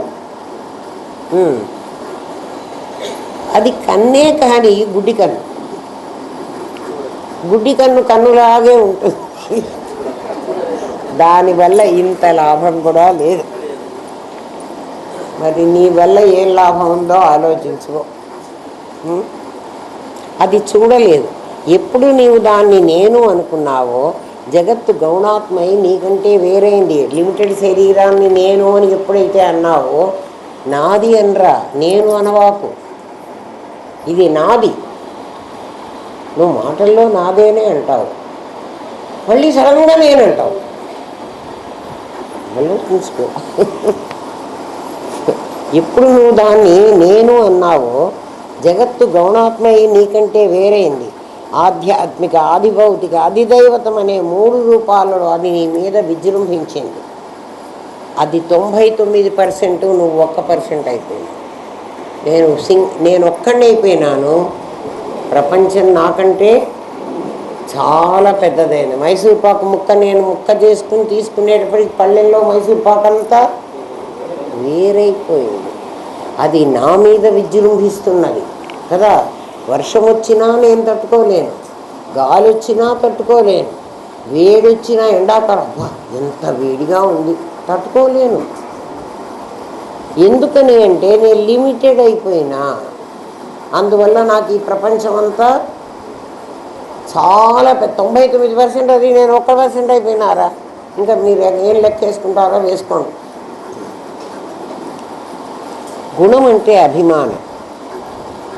అది కన్నే కానీ గుడ్డి కన్ను, గుడ్డి కన్ను కన్నులాగే ఉంటుంది. దానివల్ల ఇంత లాభం కూడా లేదు. మరి నీ వల్ల ఏం లాభం ఉందో ఆలోచించుకో. అది చూడలేదు. ఎప్పుడు నీవు దాన్ని నేను అనుకున్నావో, జగత్తు గౌణాత్మై నీకంటే వేరైంది. లిమిటెడ్ శరీరాన్ని నేను అని ఎప్పుడైతే అన్నావో, నాది అనరా, నేను అనవాకు, ఇది నాది. నువ్వు మాటల్లో నాదేనే అంటావు, మళ్ళీ సడన్గా నేనంటావు. మళ్ళీ చూసుకో. ఎప్పుడు నువ్వు దాన్ని నేను అన్నావో, జగత్తు గౌణాత్మయి నీకంటే వేరైంది. ఆధ్యాత్మిక, ఆదిభౌతిక, అధిదైవతం అనే 3 రూపాలలో అది నీ మీద విజృంభించింది. అది 99%, నువ్వు 1% అయిపోయింది. నేను ఒక్కడిని అయిపోయినాను. ప్రపంచం నాకంటే చాలా పెద్దదైంది. మైసూర్ పాకు ముక్క నేను ముక్క చేసుకుని తీసుకునేటప్పటికి పల్లెల్లో మైసూర్ పాకు అంతా వేరైపోయింది. అది నా మీద విజృంభిస్తున్నది కదా. వర్షం వచ్చినా నేను తట్టుకోలేను, గాలి వచ్చినా తట్టుకోలేను, వేడి వచ్చినా, ఎండాకాలం అబ్బా ఎంత వేడిగా ఉంది, తట్టుకోలేను. ఎందుకని అంటే నేను లిమిటెడ్ అయిపోయినా. అందువల్ల నాకు ఈ ప్రపంచం అంతా చాలా 99%, అది నేను 1% అయిపోయినారా. ఇంకా మీరు ఏం లెక్క వేసుకుంటారో వేసుకోండి. గుణం అంటే అభిమానం.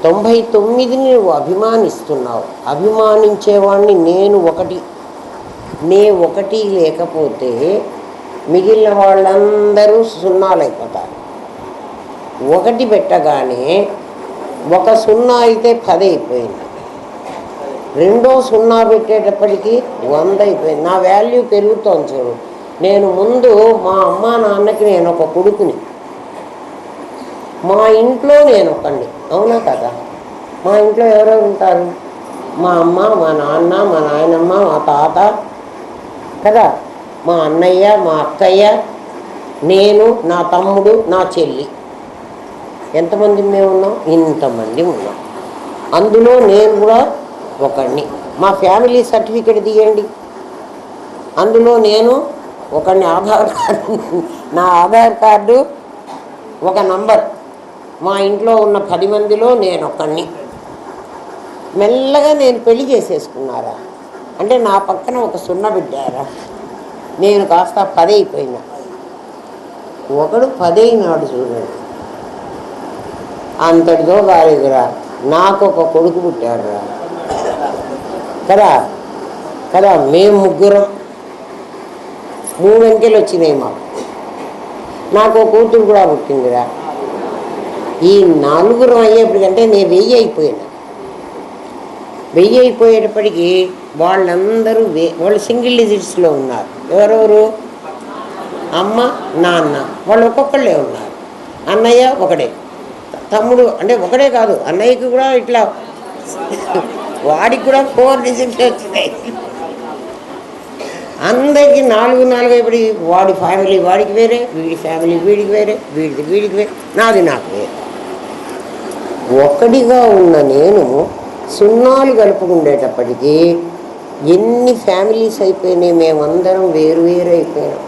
99ని నువ్వు అభిమానిస్తున్నావు. అభిమానించేవాడిని నేను ఒకటి లేకపోతే మిగిలిన వాళ్ళందరూ సున్నాలైపోతారు. 1 పెట్టగానే 1 0 అయితే 10 అయిపోయింది. 2వ 0 పెట్టేటప్పటికి 100 అయిపోయింది. నా వాల్యూ పెరుగుతోంది చూడు. నేను ముందు మా అమ్మ నాన్నకి నేను ఒక కొడుకుని, మా ఇంట్లో నేను ఒకండి, అవునా కదా. మా ఇంట్లో ఎవరెవరు ఉంటారు? మా అమ్మ, మా నాన్న, మా నాయనమ్మ, మా తాత కదా, మా అన్నయ్య, మా అక్కయ్య నేను, నా తమ్ముడు, నా చెల్లి. ఎంతమంది మేము ఉన్నాం? ఇంతమంది ఉన్నాం. అందులో నేను కూడా ఒకడిని. మా ఫ్యామిలీ సర్టిఫికెట్ తీయండి. అందులో నేను ఒకడిని. ఆధార్ కార్డు, నా ఆధార్ కార్డు ఒక నంబర్. మా ఇంట్లో ఉన్న 10 మందిలో నేను ఒకడిని. మెల్లగా నేను పెళ్లి చేసేసుకున్నారా అంటే నా పక్కన ఒక సున్న బిడ్డారా. నేను కాస్త 10 అయిపోయినా, ఒకడు 10 అయినాడు. చూడండి, అంతటితో కాలేదురా, నాకు ఒక కొడుకు పుట్టాడురా. కదా కదా మేము ముగ్గురం, 3 అంకెలు వచ్చినాయి మాకు. నాకు కూతురు కూడా పుట్టిందిరా. ఈ 4 అయ్యేప్పటికంటే నేను 1000 అయిపోయినా. 1000 అయిపోయేటప్పటికీ వాళ్ళందరూ వాళ్ళు సింగిల్ డిజిట్స్లో ఉన్నారు. ఎవరెవరు? అమ్మ, నాన్న, వాళ్ళు ఒక్కొక్కళ్ళే ఉన్నారు. అన్నయ్య ఒకడే, తమ్ముడు అంటే ఒకడే కాదు, అన్నయ్యకి కూడా ఇట్లా వాడికి కూడా 4 డిజిట్స్ వచ్చినాయి. అందరికీ 4 అయిపోయి వాడి ఫ్యామిలీ వాడికి వేరే, వీడి ఫ్యామిలీ వీడికి వేరే, వీడిది వీడికి వేరే, నాది నాకు వేరే. ఒకటిగా ఉన్న నేను సున్నాలు కలుపుకుండేటప్పటికీ ఎన్ని ఫ్యామిలీస్ అయిపోయినాయి. మేమందరం వేరు అయిపోయినాం.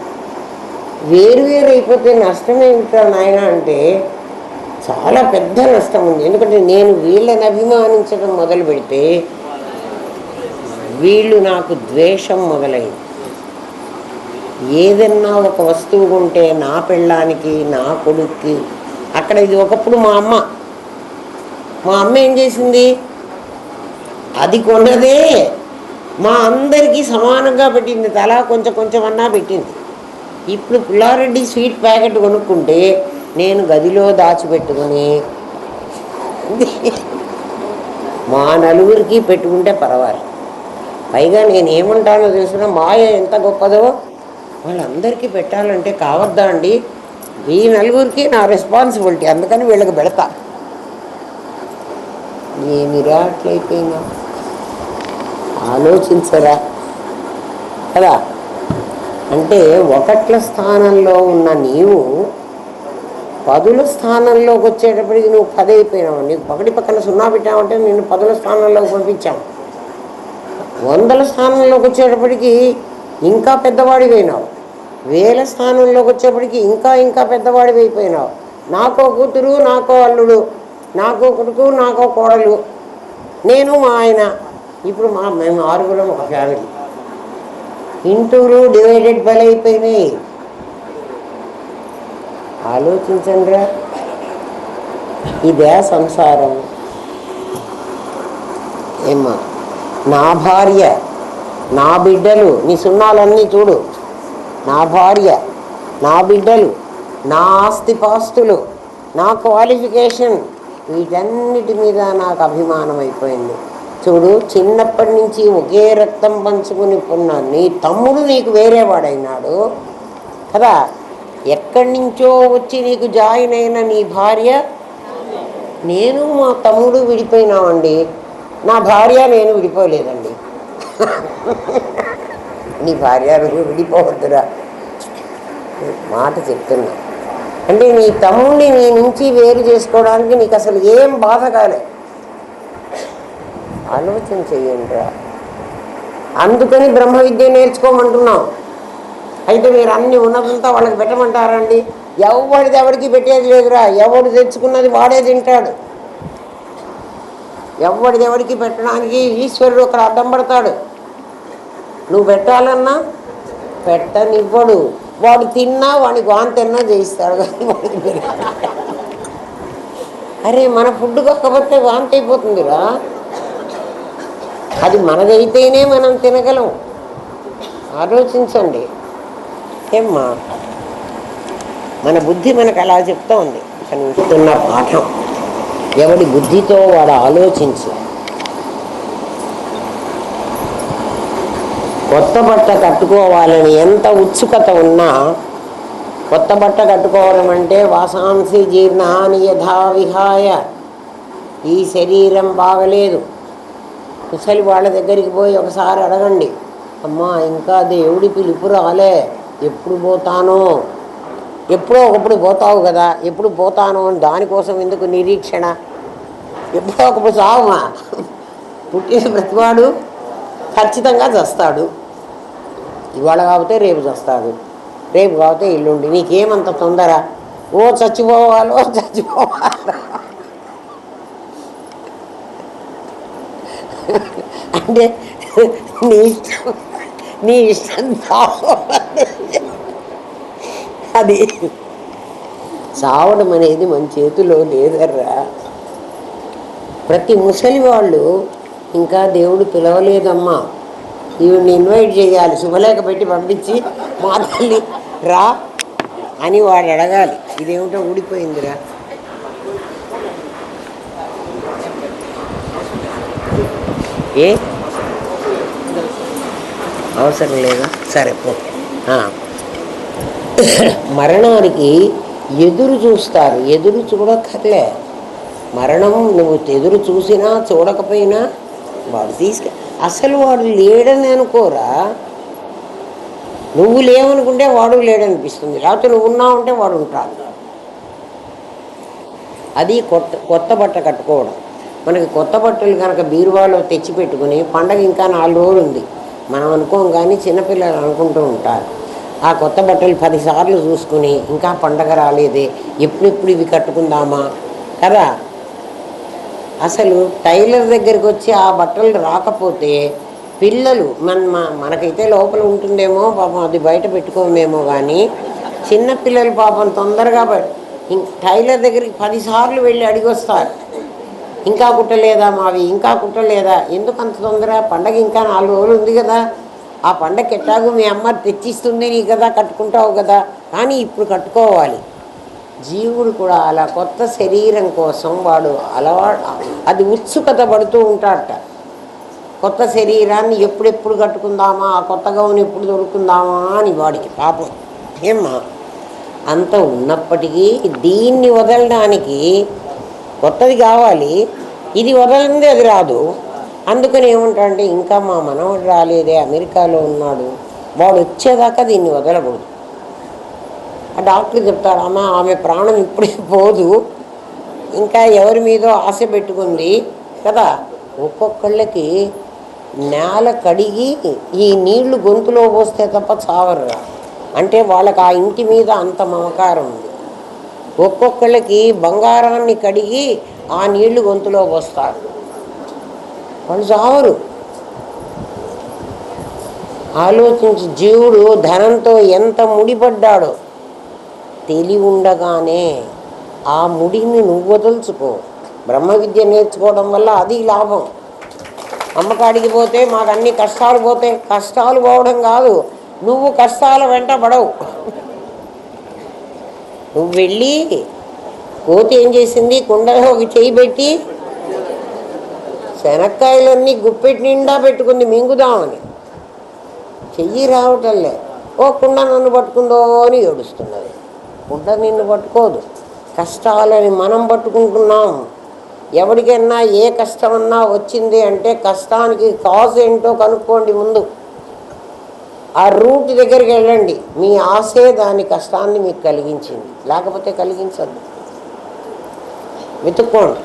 వేరు అయిపోతే నష్టం ఏమిటా నాయన అంటే చాలా పెద్ద నష్టం ఉంది. ఎందుకంటే నేను వీళ్ళని అభిమానించడం మొదలు పెడితే వీళ్ళు నాకు ద్వేషం మొదలైంది. ఏదన్నా ఒక వస్తువు ఉంటే నా పెళ్ళానికి, నా కొడుక్కి, అక్కడ ఇది ఒకప్పుడు మా అమ్మ ఏం చేసింది? అది కొన్నదే మా అందరికీ సమానంగా పెట్టింది. తలా కొంచెం అన్నా పెట్టింది. ఇప్పుడు పుల్లారెడ్డి స్వీట్ ప్యాకెట్ కొనుక్కుంటే నేను గదిలో దాచిపెట్టుకుని మా నలుగురికి పెట్టుకుంటే పర్వాలేదు. పైగా నేను ఏమంటానో తెలుసిన మాయ ఎంత గొప్పదో. వాళ్ళందరికీ పెట్టాలంటే కావద్దా అండి? ఈ నలుగురికి నా రెస్పాన్సిబిలిటీ, అందుకని వీళ్ళకి పెడతా. ఏమిరా అట్లయిపోయినా ఆలోచించరా కదా. అంటే 1ల స్థానంలో ఉన్న నీవు 10ల స్థానంలోకి వచ్చేటప్పటికి నువ్వు 10 అయిపోయినావు. నీకు 1 పక్కన 0 పెట్టామంటే నేను 10ల స్థానంలోకి పంపించాము. 100ల స్థానంలోకి వచ్చేటప్పటికి ఇంకా పెద్దవాడిపోయినావు. 1000ల స్థానంలోకి వచ్చేప్పటికి ఇంకా పెద్దవాడివి అయిపోయినావు. నాకో కూతురు, నాకో అల్లుడు, నాకో కొడుకు, నాకో కోడలు, నేను మా ఆయన. ఇప్పుడు మేము 6 ఒక ఫ్యామిలీ. ఇంటూరు డివైడెడ్ బై అయిపోయినాయి. ఆలోచించండిరా, ఇదే సంసారం. ఏమ్మా, నా భార్య, నా బిడ్డలు, నీ సున్నాలన్నీ చూడు, నా భార్య, నా బిడ్డలు, నా ఆస్తిపాస్తులు, నా క్వాలిఫికేషన్, వీటన్నిటి మీద నాకు అభిమానం అయిపోయింది. చూడు, చిన్నప్పటి నుంచి ఒకే రక్తం పంచుకుని ఉన్న నీ తమ్ముడు నీకు వేరేవాడైనాడు కదా. ఎక్కడి నుంచో వచ్చి నీకు జాయిన్ అయిన నీ భార్య, నేను మా తమ్ముడు విడిపోయినామండి. నా భార్య నేను విడిపోలేదండి. నీ భార్య నువ్వు విడిపోవద్దురా మాట చెప్తున్నా. అంటే నీ తమ్ముడిని నీ నుంచి వేరు చేసుకోవడానికి నీకు అసలు ఏం బాధ కాలే. ఆలోచన చెయ్యండిరా. అందుకని బ్రహ్మ విద్య నేర్చుకోమంటున్నాం. అయితే మీరు అన్ని ఉన్నదంతా వాళ్ళకి పెట్టమంటారండి? ఎవరికి పెట్టేది లేదురా. ఎవడు తెచ్చుకున్నది వాడే తింటాడు. ఎవరికి పెట్టడానికి ఈశ్వరుడు అక్కడ అడ్డం పడతాడు. నువ్వు పెట్టాలన్నా పెట్టనివ్వడు. వాడు తిన్నా వాడికి వాంతెన్నా చేయిస్తాడు. కానీ వాడికి అరే మన ఫుడ్ కాకపోతే వాంతి అయిపోతుందిరా. అది మనదైతేనే మనం తినగలం. ఆలోచించండి. ఏమ్మా, మన బుద్ధి మనకు అలా చెప్తా ఉంది. కానీ ఇస్తున్న పాఠం ఎవడి బుద్ధితో వాడు ఆలోచించి. కొత్త బట్ట కట్టుకోవాలని ఎంత ఉత్సుకత ఉన్నా, కొత్త బట్ట కట్టుకోవడం అంటే వాసాంసి జీర్ణాని యథా విహాయ, ఈ శరీరం బాగలేదు. ముసలి వాళ్ళ దగ్గరికి పోయి ఒకసారి అడగండి, అమ్మా ఇంకా దేవుడి పిలుపు రాలే, ఎప్పుడు పోతానో ఎప్పుడో ఒకప్పుడు పోతావు కదా, ఎప్పుడు పోతాను అని దానికోసం ఎందుకు నిరీక్షణ? ఎప్పుడో ఒకప్పుడు చావమా. పుట్టిన ప్రతివాడు ఖచ్చితంగా చస్తాడు. ఇవాళ కాకపోతే రేపు చస్తాడు, రేపు కాకపోతే ఎల్లుండి. నీకేమంత తొందర? ఓ చచ్చిపోవాలో చచ్చిపోవాలో అంటే నీ ఇష్టం, నీ ఇష్టం అది. చావడం అనేది మన చేతిలో లేదర్రా. ప్రతి ముసలి వాళ్ళు ఇంకా దేవుడు పిలవలేదమ్మా, ఈవిడ్ని ఇన్వైట్ చేయాలి, శుభలేఖ పెట్టి పంపించి మా తల్లి రా అని వాడు అడగాలి. ఇదేమిటో ఊడిపోయిందిరా. ఏ అవసరం లేదా? సరే పో. మరణానికి ఎదురు చూస్తారు, ఎదురు చూడక్కర్లే. మరణం నువ్వు ఎదురు చూసినా చూడకపోయినా వాడు అసలు వాడు లేడని అనుకోరా. నువ్వు లేవనుకుంటే వాడు లేడనిపిస్తుంది, లేకపోతే నువ్వు ఉన్నావు అంటే వాడు ఉంటాడు. అది కొత్త బట్ట కట్టుకోవడం. మనకి కొత్త బట్టలు కనుక బీరువాలో తెచ్చిపెట్టుకుని పండగ ఇంకా 4 రోజులు ఉంది మనం అనుకోం, కానీ చిన్నపిల్లలు అనుకుంటూ ఉంటారు. ఆ కొత్త బట్టలు 10 సార్లు చూసుకుని ఇంకా పండగ రాలేదే, ఎప్పుడెప్పుడు ఇవి కట్టుకుందామా కదా. అసలు టైలర్ దగ్గరికి వచ్చి ఆ బట్టలు రాకపోతే పిల్లలు మనకైతే లోపల ఉంటుందేమో పాపం, అది బయట పెట్టుకోమేమో, కానీ చిన్నపిల్లలు పాపం తొందరగా టైలర్ దగ్గరికి 10 సార్లు వెళ్ళి అడిగి వస్తారు, ఇంకా కుట్టలేదా మావి, ఇంకా కుట్టలేదా, ఎందుకు అంత తొందర, పండగ ఇంకా 4 రోజులు ఉంది కదా, ఆ పండగకి ఎట్టాగు మీ అమ్మ తెచ్చిస్తుంది నీ కదా, కట్టుకుంటావు కదా, కానీ ఇప్పుడు కట్టుకోవాలి. జీవుడు కూడా అలా కొత్త శరీరం కోసం వాడు అది ఉత్సుకత పడుతూ ఉంటాడట. కొత్త శరీరాన్ని ఎప్పుడెప్పుడు కట్టుకుందామా, ఆ కొత్త గౌను ఎప్పుడు దొరుకుతుందామా అని వాడికి పాపం. ఏమ్మా అంత ఉన్నప్పటికీ దీన్ని వదలడానికి కొత్తది కావాలి, ఇది వదలంది అది రాదు. అందుకని ఏమంటాడంటే ఇంకా మా మనవడు రాలేదే, అమెరికాలో ఉన్నాడు, వాడు వచ్చేదాకా దీన్ని వదలకూడదు. ఆ డాక్టర్ చెప్తాడు, ఆమె ప్రాణం ఇప్పుడే పోదు, ఇంకా ఎవరి మీదో ఆశ పెట్టుకుంది కదా. ఒక్కొక్కళ్ళకి నేల కడిగి ఈ నీళ్లు గొంతులో పోస్తే తప్ప చావరురా. అంటే వాళ్ళకి ఆ ఇంటి మీద అంత మమకారం ఉంది. ఒక్కొక్కళ్ళకి బంగారాన్ని కడిగి ఆ నీళ్లు గొంతులో పోస్తారు, వాళ్ళు చావరు. ఆలోచించి జీవుడు ధనంతో ఎంత ముడిపడ్డాడో తెలివి ఉండగానే ఆ ముడిని నువ్వు వదలుచుకో. బ్రహ్మ విద్య నేర్చుకోవడం వల్ల అది లాభం. అమ్మకాడికి పోతే మాకు అన్ని కష్టాలు పోతాయి, కష్టాలు పోవడం కాదు, నువ్వు కష్టాల వెంట పడవు. నువ్వు వెళ్ళి కోతి ఏం చేసింది, కుండలో ఒక చెయ్యి పెట్టి శనక్కాయలన్నీ గుప్పెట్టి నిండా పెట్టుకుంది మింగుదామని, చెయ్యి రావటంలే. ఓ కుండ నన్ను పట్టుకుందో అని ఏడుస్తున్నది. కుండ నిన్ను పట్టుకోదు, కష్టాలని మనం పట్టుకుంటున్నాం. ఎవరికైనా ఏ కష్టమన్నా వచ్చింది అంటే కష్టానికి కాజ్ ఏంటో కనుక్కోండి ముందు. ఆ రూట్ దగ్గరికి వెళ్ళండి, మీ ఆశే దాని కష్టాన్ని మీకు కలిగించింది, లేకపోతే కలిగించద్దు. వెతుక్కోండి.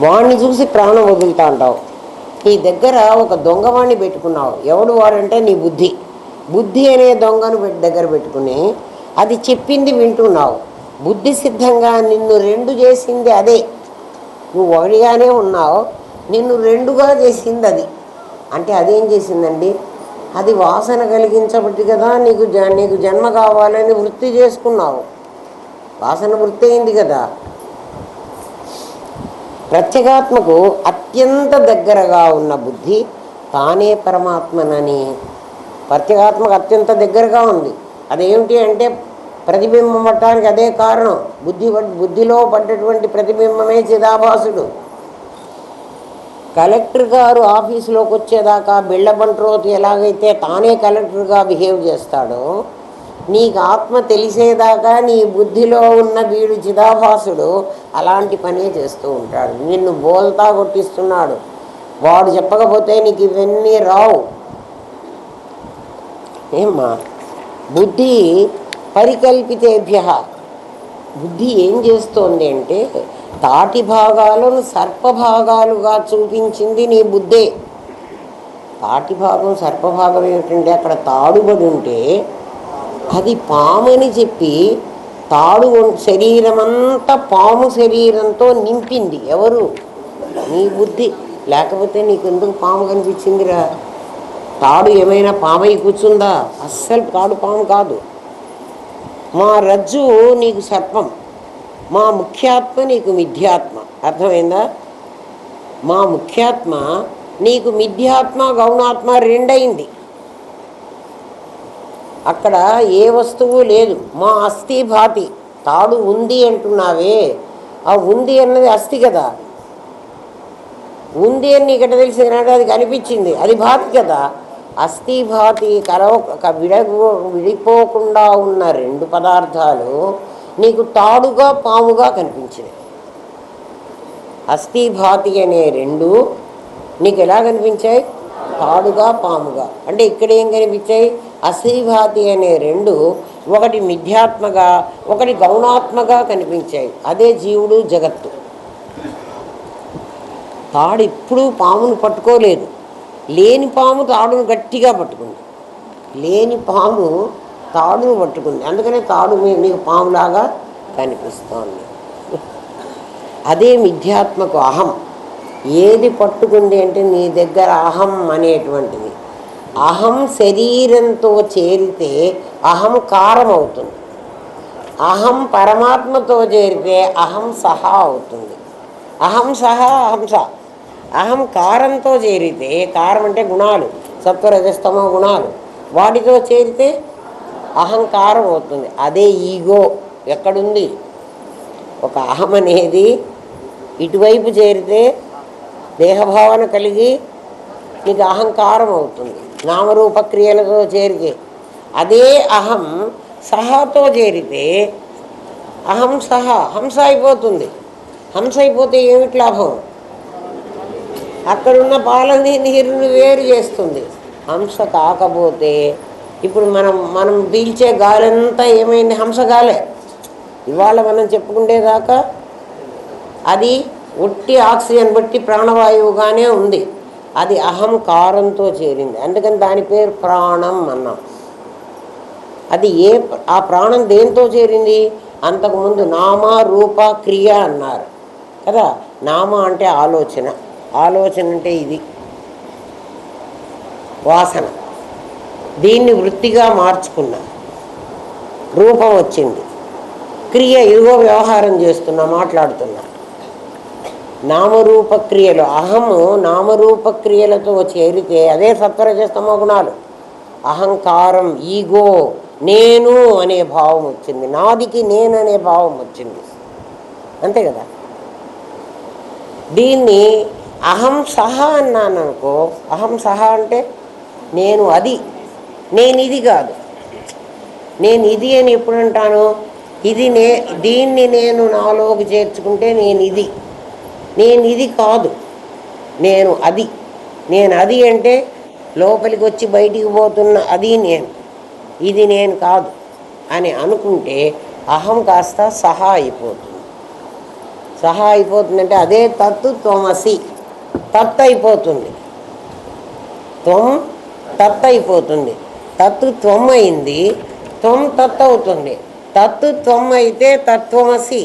వాడిని చూసి ప్రాణం వదులుతా అంటావు. నీ దగ్గర ఒక దొంగవాణ్ణి పెట్టుకున్నావు. ఎవడు వాడంటే నీ బుద్ధి. బుద్ధి అనే దొంగను దగ్గర పెట్టుకుని అది చెప్పింది వింటున్నావు. బుద్ధి సిద్ధంగా నిన్ను 2 చేసింది అదే. నువ్వు ఒకటిగానే ఉన్నావు, నిన్ను 2గా చేసింది అది. అంటే అదేం చేసిందండి, అది వాసన కలిగించబట్టి కదా నీకు జన్మ కావాలని వృత్తి చేసుకున్నావు. వాసన వృత్తి అయింది కదా. ప్రత్యేగాత్మకు అత్యంత దగ్గరగా ఉన్న బుద్ధి తానే పరమాత్మనని, ప్రత్యేగాత్మకు అత్యంత దగ్గరగా ఉంది. అదేమిటి అంటే ప్రతిబింబం పట్టడానికి అదే కారణం. బుద్ధిలో పడ్డటువంటి ప్రతిబింబమే చిదాభాసుడు. కలెక్టర్ గారు ఆఫీసులోకి వచ్చేదాకా బిళ్ళబంట్రోతు ఎలాగైతే తానే కలెక్టర్గా బిహేవ్ చేస్తాడో, నీకు ఆత్మ తెలిసేదాకా నీ బుద్ధిలో ఉన్న వీడు చిదాభాసుడు అలాంటి పనే చేస్తూ ఉంటాడు. నిన్ను బోల్తా కొట్టిస్తున్నాడు. వాడు చెప్పకపోతే నీకు ఇవన్నీ రావు. ఏమ్మా బుద్ధి పరికల్పితేభ్య. బుద్ధి ఏం చేస్తోంది అంటే తాటి భాగాలను సర్పభాగాలుగా చూపించింది నీ బుద్ధే. తాటి భాగం సర్పభాగం ఏమిటంటే అక్కడ తాడుబడి ఉంటే అది పామని చెప్పి తాడు శరీరమంతా పాము శరీరంతో నింపింది. ఎవరు? నీ బుద్ధి. లేకపోతే నీకు ఎందుకు పాము కనిపించిందిరా? తాడు ఏమైనా పామై కూర్చుందా? అస్సలు తాడు పాము కాదు. మా రజ్జు నీకు సర్పం, మా ముఖ్యాత్మ నీకు మిథ్యాత్మ. అర్థమైందా? మా ముఖ్యాత్మ నీకు మిథ్యాత్మ గౌణాత్మ రెండయింది. అక్కడ ఏ వస్తువు లేదు. మా అస్థి భాతి. తాడు ఉంది అంటున్నావే, ఆ ఉంది అన్నది అస్థి కదా. ఉంది అని నీకట తెలిసినాడు, అది కనిపించింది, అది భాతి కదా. అస్థి భాతి విడిపోకుండా ఉన్న రెండు పదార్థాలు నీకు తాడుగా పాముగా కనిపించినాయి. అస్థి భాతి అనే రెండు నీకు ఎలా కనిపించాయి? తాడుగా పాముగా. అంటే ఇక్కడ ఏం కనిపించాయి? అస్థి భాతి అనే రెండు ఒకటి మిథ్యాత్మగా ఒకటి గౌణాత్మగా కనిపించాయి. అదే జీవుడు జగత్తు. తాడు ఎప్పుడూ పామును పట్టుకోలేదు. లేని పాము తాడును గట్టిగా పట్టుకుంది. లేని పాము తాడును పట్టుకుంది. అందుకనే తాడు నీకు పాములాగా కనిపిస్తోంది. అదే మిథ్యాత్మకు అహం. ఏది పట్టుకుంది అంటే నీ దగ్గర అహం అనేటువంటిది. అహం శరీరంతో చేరితే అహం కారం అవుతుంది. అహం పరమాత్మతో చేరితే అహం సహా అవుతుంది. అహం సహా అహంస. అహం కారంతో చేరితే, కారం అంటే గుణాలు, సత్వరజస్తమో గుణాలు, వాటితో చేరితే అహంకారం అవుతుంది. అదే ఈగో. ఎక్కడుంది? ఒక అహం అనేది ఇటువైపు చేరితే దేహభావన కలిగి నీకు అహంకారం అవుతుంది, నామరూపక్రియలతో చేరితే. అదే అహం సహాతో చేరితే అహం సహా హంస అయిపోతుంది. హంస అయిపోతే ఏమిటి లాభం? అక్కడున్న పాలని నీరుని వేరు చేస్తుంది. హంస కాకపోతే ఇప్పుడు మనం పీల్చే గాలంతా ఏమైంది? హంస గాలే. ఇవాళ మనం చెప్పుకుంటేదాకా అది ఒట్టి ఆక్సిజన్ బట్టి ప్రాణవాయువుగానే ఉంది. అది అహంకారంతో చేరింది. అందుకని దాని పేరు ప్రాణం అన్నాం. అది ఆ ప్రాణం దేంతో చేరింది? అంతకుముందు నామ రూప క్రియ అన్నారు కదా. నామ అంటే ఆలోచన, ఆలోచన అంటే ఇది వాసన. దీన్ని వృత్తిగా మార్చుకున్నా, రూపం వచ్చింది. క్రియ ఇదిగో వ్యవహారం చేస్తున్నా, మాట్లాడుతున్నా. నామరూప క్రియలు, అహము నామరూప క్రియలతో చేరితే అదే సత్వరజస్తమో గుణాలు. అహంకారం, ఈగో, నేను అనే భావం వచ్చింది. నాదికి నేను అనే భావం వచ్చింది. అంతే కదా. దీన్ని అహం సహా అన్నాను అనుకో. అహం సహా అంటే నేను అది, నేను ఇది కాదు. నేను ఇది అని ఎప్పుడు అంటాను? ఇది దీన్ని నేను నాలోకి చేర్చుకుంటే నేను ఇది. నేను ఇది కాదు, నేను అది. నేను అది అంటే లోపలికి వచ్చి బయటికి పోతున్న అది నేను, ఇది నేను కాదు అని అనుకుంటే అహం కాస్త సహా అయిపోతుంది. సహా అయిపోతుందంటే అదే తత్తు త్వమసి. తత్ అయిపోతుంది, త్వం తత్ అయిపోతుంది. తత్తు త్వం అయింది, త్వం తత్ అవుతుంది. తత్తు త్వం అయితే తత్వమసి,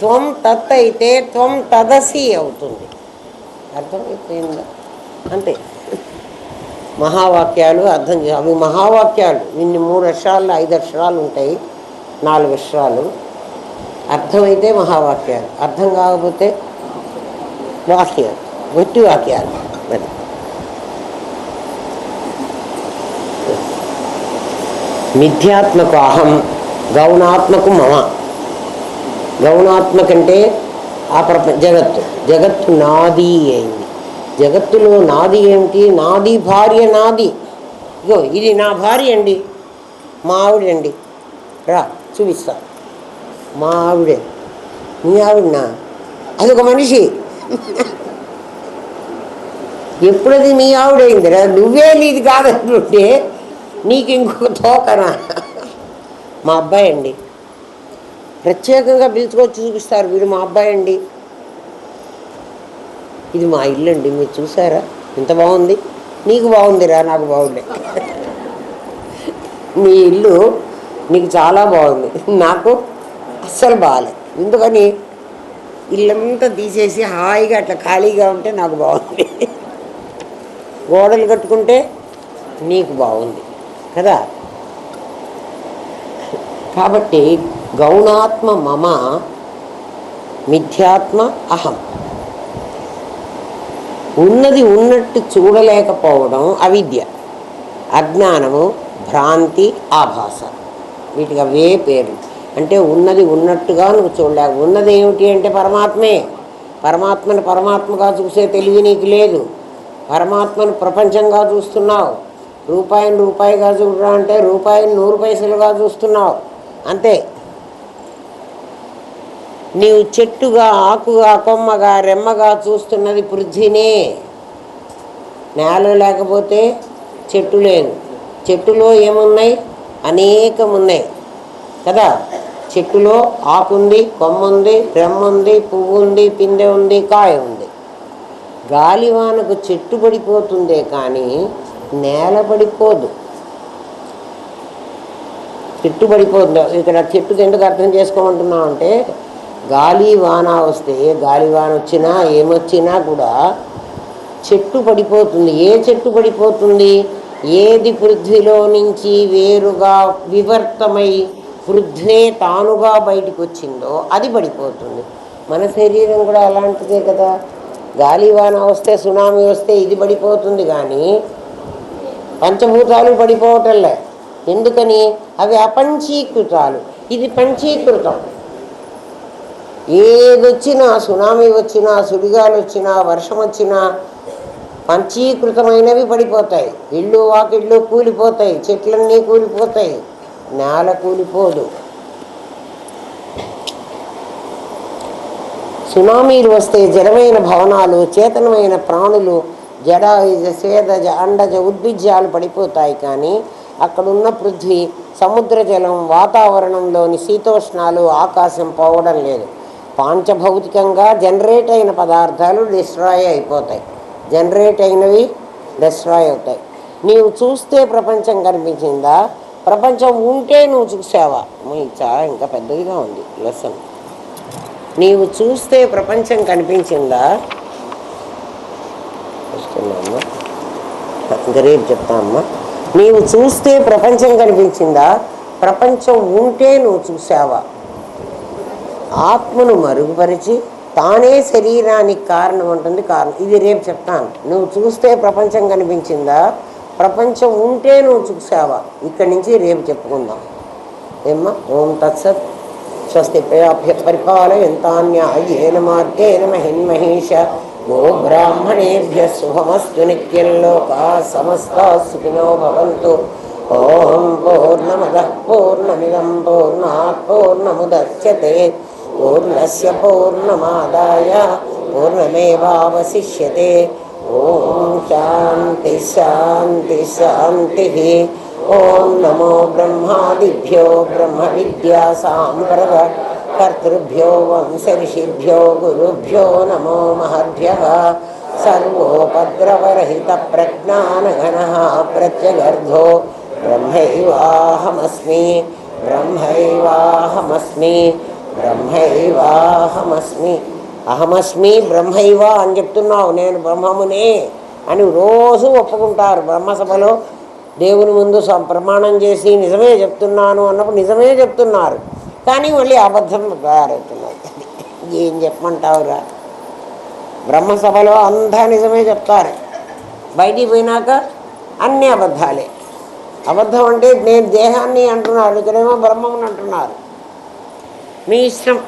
త్వం తత్ అయితే త్వం తదసి అవుతుంది. అర్థమైపోయిందా? అంతే. మహావాక్యాలు అర్థం అవి మహావాక్యాలు. ఇన్ని 3 అక్షరాలు 5 అక్షరాలు ఉంటాయి, 4 అక్షరాలు. అర్థమైతే మహావాక్యాలు, అర్థం కాకపోతే వాక్యాలు, గట్టి వాక్యాలు. మరి మిథ్యాత్మకు అహం, గౌణాత్మకు మమ. గౌణాత్మకంటే ఆ జగత్తు. జగత్తు నాది అయింది. జగత్తులో నాది ఏమిటి? నాది భార్య నాది. ఇగో ఇది నా భార్య అండి, మా ఆవిడండి. రా చూపిస్తా. మా ఆవిడే. మీ ఆవిడనా? అదొక మనిషి. ఎప్పుడది మీ ఆవిడైందిరా? నువ్వే నీది కాదంటుంటే నీకు ఇంకొక తోకనా? మా అబ్బాయి అండి, ప్రత్యేకంగా పిలుచుకొచ్చి చూపిస్తారు, వీడు మా అబ్బాయి అండి, ఇది మా ఇల్లు అండి, మీరు చూసారా ఎంత బాగుంది, నీకు బాగుందిరా, నాకు బాగుండే, నీ ఇల్లు నీకు చాలా బాగుంది, నాకు అస్సలు బాగాలేదు, ఎందుకని ఇల్లంతా తీసేసి హాయిగా అట్లా ఖాళీగా ఉంటే నాకు బాగుంది, గోడలు కట్టుకుంటే నీకు బాగుంది కదా. కాబట్టి గౌణాత్మ మమ, మిథ్యాత్మ అహం. ఉన్నది ఉన్నట్టు చూడలేకపోవడం అవిద్య, అజ్ఞానము, భ్రాంతి, ఆభాస, వీటికి అవే పేర్లు. అంటే ఉన్నది ఉన్నట్టుగా నువ్వు చూడలేక, ఉన్నది ఏమిటి అంటే పరమాత్మే. పరమాత్మను పరమాత్మగా చూసే తెలివి నీకు లేదు. పరమాత్మను ప్రపంచంగా చూస్తున్నావు. రూపాయిని రూపాయిగా చూడరా అంటే రూపాయిని 100 పైసలుగా చూస్తున్నావు, అంతే. నీవు చెట్టుగా, ఆకుగా, కొమ్మగా, రెమ్మగా చూస్తున్నది పృథ్వీనే. నేల లేకపోతే చెట్టు లేదు. చెట్టులో ఏమున్నాయి? అనేకం ఉన్నాయి కదా. చెట్టులో ఆకుంది, కొమ్మ ఉంది, రెమ్మ ఉంది, పువ్వు ఉంది, పిందె ఉంది, కాయ ఉంది. గాలివానకు చెట్టు పడిపోతుందే కానీ నేల పడిపోదు. చెట్టు పడిపోతుంది. ఇక్కడ చెట్టుకి ఎందుకు అర్థం చేసుకోమంటున్నాం అంటే, గాలి వాన వస్తే, గాలివాన వచ్చినా ఏమొచ్చినా కూడా చెట్టు పడిపోతుంది. ఏ చెట్టు పడిపోతుంది? ఏది పృథ్వీలో నుంచి వేరుగా వివర్తమై పృథ్వే తానుగా బయటికి వచ్చిందో అది పడిపోతుంది. మన శరీరం కూడా అలాంటిదే కదా. గాలివాన వస్తే, సునామీ వస్తే ఇది పడిపోతుంది, కానీ పంచభూతాలు పడిపోవటంలే. ఎందుకని? అవి అపంచీకృతాలు, ఇది పంచీకృతం. ఏదొచ్చినా, సునామీ వచ్చినా, సుడిగాలు వచ్చినా, వర్షం వచ్చినా పంచీకృతమైనవి పడిపోతాయి. ఇళ్ళు వాకిళ్ళు కూలిపోతాయి, చెట్లన్నీ కూలిపోతాయి, నేల కూలిపోదు. సునామీలు వస్తే జడమైన భవనాలు, చేతనమైన ప్రాణులు, జడ, స్వేదజ, అండజ, ఉద్భిజ్యాలు పడిపోతాయి. కానీ అక్కడున్న పృథ్వీ, సముద్ర జలం, వాతావరణంలోని శీతోష్ణాలు, ఆకాశం పోవడం లేదు. పాంచభౌతికంగా జనరేట్ అయిన పదార్థాలు డిస్ట్రాయ్ అయిపోతాయి. జనరేట్ అయినవి డిస్ట్రాయ్ అవుతాయి. నీవు చూస్తే ప్రపంచం కనిపించిందా? ప్రపంచం ఉంటే నువ్వు చూసావా? చాలా ఇంకా పెద్దదిగా ఉంది లెసన్. నీవు చూస్తే ప్రపంచం కనిపించిందా? వస్తున్నామ్మా, ఇంకా రేపు చెప్తా అమ్మా. నీవు చూస్తే ప్రపంచం కనిపించిందా? ప్రపంచం ఉంటే నువ్వు చూసావా? ఆత్మను మరుగుపరిచి తానే శరీరానికి కారణం ఉంటుంది. కారణం ఇది రేపు చెప్తాను. నువ్వు చూస్తే ప్రపంచం కనిపించిందా? ప్రపంచం ఉంటే నువ్వు చూసావా? ఇక్కడి నుంచి రేపు చెప్పుకుందాం ఏమ్మా. ఓం తత్సత్. స్వస్తి ప్రజాభ్య పరిపాలయంతాన్యాయేన మార్గేణ మహిన్మహేష. గో బ్రాహ్మణేభ్య శుభమస్తు. నిత్యం లోకా సమస్తా సుఖినో భవంతు. ఓం పూర్ణమదః పూర్ణమిదం పూర్ణాత్ పూర్ణముదచ్యతే. పూర్ణస్య పూర్ణమాదాయ పూర్ణమేవావశిష్యతే. ఓం శాంతి శాంతి శాంతి. ఓం నమో బ్రహ్మాదిభ్యో బ్రహ్మ విద్యా సాంప్రద కర్తృభ్యో వంశ ఋషిభ్యో గురుభ్యో నమో మహద్భ్యః. సర్వోపద్రవరహిత ప్రజ్ఞానఘనః ప్రత్యగర్ధో బ్రహ్మైవాహమస్మి బ్రహ్మైవాహమస్మి బ్రహ్మైవాహమస్మి. అహమస్మి బ్రహ్మైవ అని చెప్తున్నావు, నేను బ్రహ్మమునే అని రోజు ఒప్పుకుంటారు బ్రహ్మసభలో. దేవుని ముందు ప్రమాణం చేసి నిజమే చెప్తున్నాను అన్నప్పుడు నిజమే చెప్తున్నారు, కానీ మళ్ళీ అబద్ధం తయారవుతున్నారు. ఏం చెప్పమంటావురా? బ్రహ్మసభలో అంతా నిజమే చెప్తారు, బయటికి పోయినాక అన్నీ అబద్ధాలే. అబద్ధం అంటే నేను దేహాన్ని అంటున్నారు, ఇక్కడేమో బ్రహ్మముని అంటున్నారు. మీ ఇష్టం,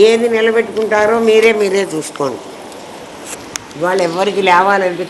ఏది నిలబెట్టుకుంటారో మీరే చూసుకోండి. ఇవాళ ఎవరికి లేవాలనిపి